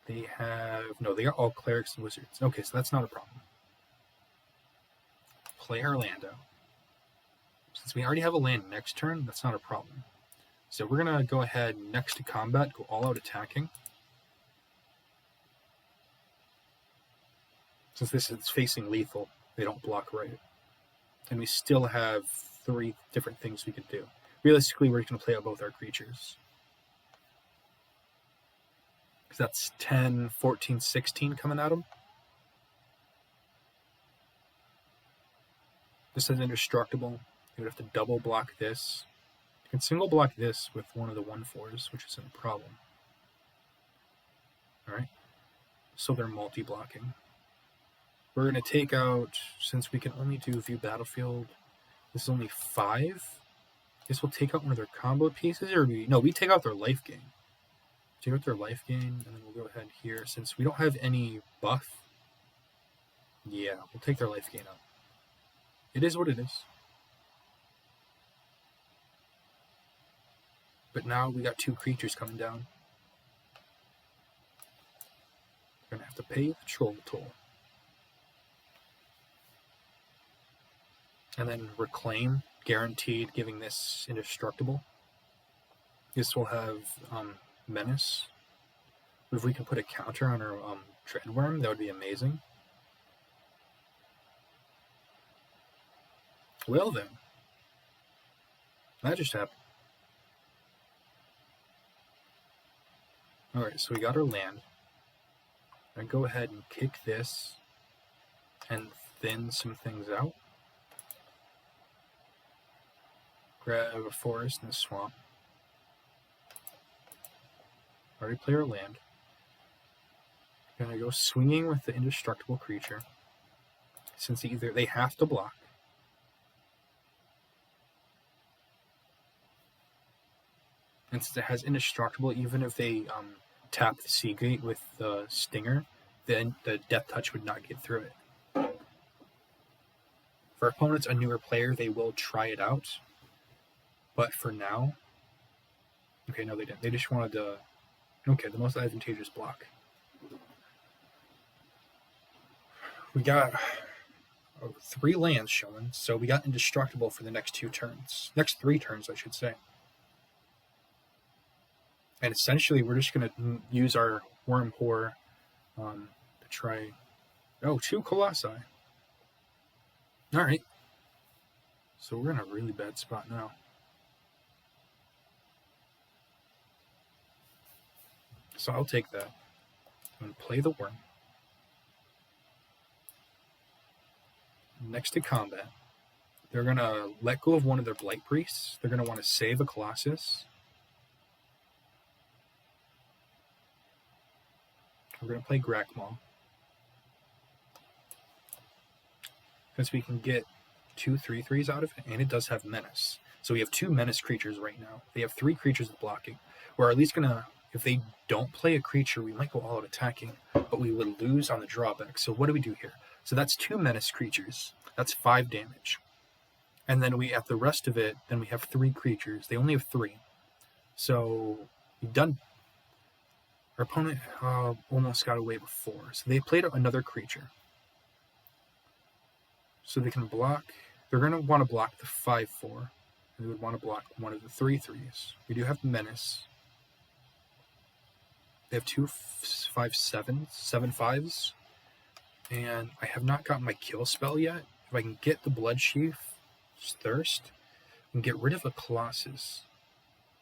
They have... No, they got all clerics and wizards. Okay, so that's not a problem. Play our land out. Since we already have a land next turn, that's not a problem. So we're going to go ahead next to combat, go all out attacking. Since this is facing lethal, they don't block right. And we still have 3 different things we could do. Realistically, we're going to play out both our creatures. Because that's 10, 14, 16 coming at them. This is indestructible. You would have to double block this. You can single block this with one of the 1/4s, which isn't a problem. Alright. So they're multi-blocking. We're going to take out, since we can only do view battlefield, this is only 5. Guess we'll take out one of their combo pieces, or we take out their life gain. Take out their life gain, and then we'll go ahead here. Since we don't have any buff, yeah, we'll take their life gain out. It is what it is. But now we got 2 creatures coming down. We're going to have to pay the troll toll. And then reclaim, guaranteed giving this indestructible. This will have menace. If we can put a counter on our Dreadworm, that would be amazing. Well then. That just happened. Alright, so we got our land. I'm going to go ahead and kick this and thin some things out. Grab a forest and a swamp. Already play our land. Gonna go swinging with the indestructible creature. Since either they have to block. And since it has indestructible, even if they tap the Seagate with the Stinger, then the Death Touch would not get through it. For opponents, a newer player, they will try it out. But for now... Okay, no, they didn't. They just wanted to... Okay, the most advantageous block. We got 3 lands showing, so we got indestructible for the next 2 turns. Next 3 turns, I should say. And essentially, we're just going to use our Worm Whore to try... Oh, 2 Colossi. Alright. So we're in a really bad spot now. So I'll take that. I'm going to play the Worm. Next to combat, they're going to let go of one of their Blight Priests. They're going to want to save a Colossus. We're going to play Grakmaw. Because we can get 2 3/3s out of it, and it does have Menace. So we have 2 Menace creatures right now. They have 3 creatures with blocking. We're at least going to, if they don't play a creature, we might go all out attacking, but we would lose on the drawback. So what do we do here? So that's 2 Menace creatures. That's 5 damage. And then we, at the rest of it, then we have 3 creatures. They only have 3. So we've done Our opponent almost got away before, so they played another creature. So they can block. They're going to want to block the 5/4. They would want to block one of the 3/3s. We do have Menace. They have 2 5/7s, 7/5s, and I have not gotten my kill spell yet. If I can get the Bloodchief's Thirst and get rid of a Colossus.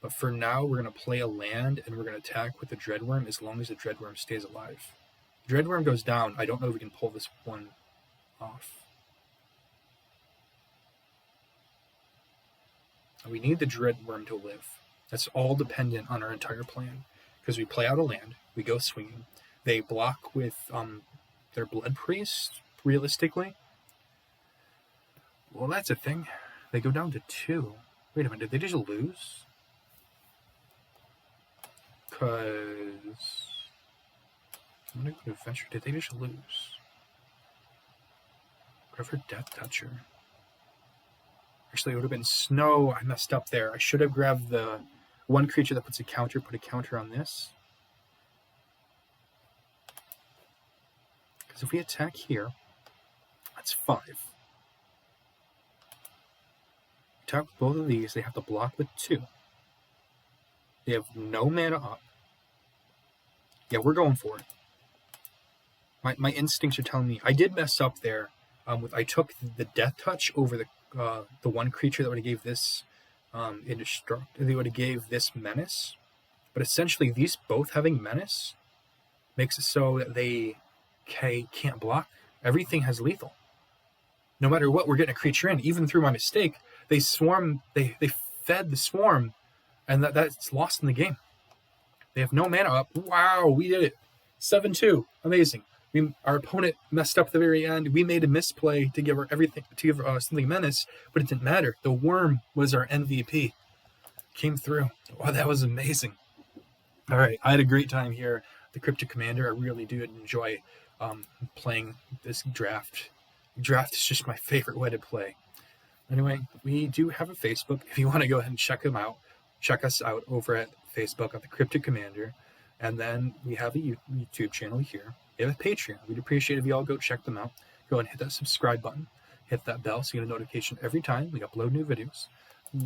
But for now, we're going to play a land, and we're going to attack with the Dreadworm as long as the Dreadworm stays alive. If the Dreadworm goes down, I don't know if we can pull this one off. We need the Dreadworm to live. That's all dependent on our entire plan. Because we play out a land, we go swinging. They block with their Blood Priest, realistically. Well, that's a thing. They go down to 2. Wait a minute, did they just lose? Because I'm going to go to Adventure. Did they just lose? Go for Death Toucher. Actually, it would have been Snow. I messed up there. I should have grabbed the one creature that puts a counter, put a counter on this. Because if we attack here, that's 5. Attack with both of these, they have to block with 2. They have no mana up. Yeah, we're going for it. My instincts are telling me I did mess up there. I took the Death Touch over the one creature that would have gave this Indestruct. They would have gave this Menace, but essentially these both having Menace makes it so that they can't block. Everything has lethal. No matter what, we're getting a creature in. Even through my mistake, they swarm. They fed the swarm, and that's lost in the game. They have no mana up. Wow, we did it. 7-2. Amazing. Our opponent messed up at the very end. We made a misplay to give her everything, to give her something Menace, but it didn't matter. The worm was our MVP. Came through. Wow, that was amazing. All right, I had a great time here. The Cryptic Commander. I really do enjoy playing this draft. Draft is just my favorite way to play. Anyway, we do have a Facebook. If you want to go ahead and check us out over at Facebook at the Cryptic Commander. And then we have a YouTube channel here. We have a Patreon. We'd appreciate if you all go check them out. Go and hit that subscribe button. Hit that bell so you get a notification every time we upload new videos.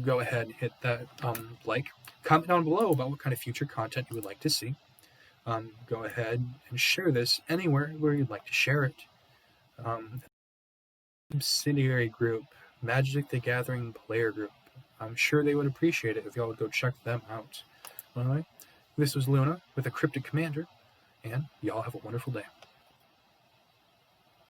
Go ahead and hit that like. Comment down below about what kind of future content you would like to see. Go ahead and share this anywhere where you'd like to share it. Subsidiary group, Magic the Gathering player group. I'm sure they would appreciate it if y'all would go check them out. Anyway, this was Luna with a Cryptic Commander, and y'all have a wonderful day.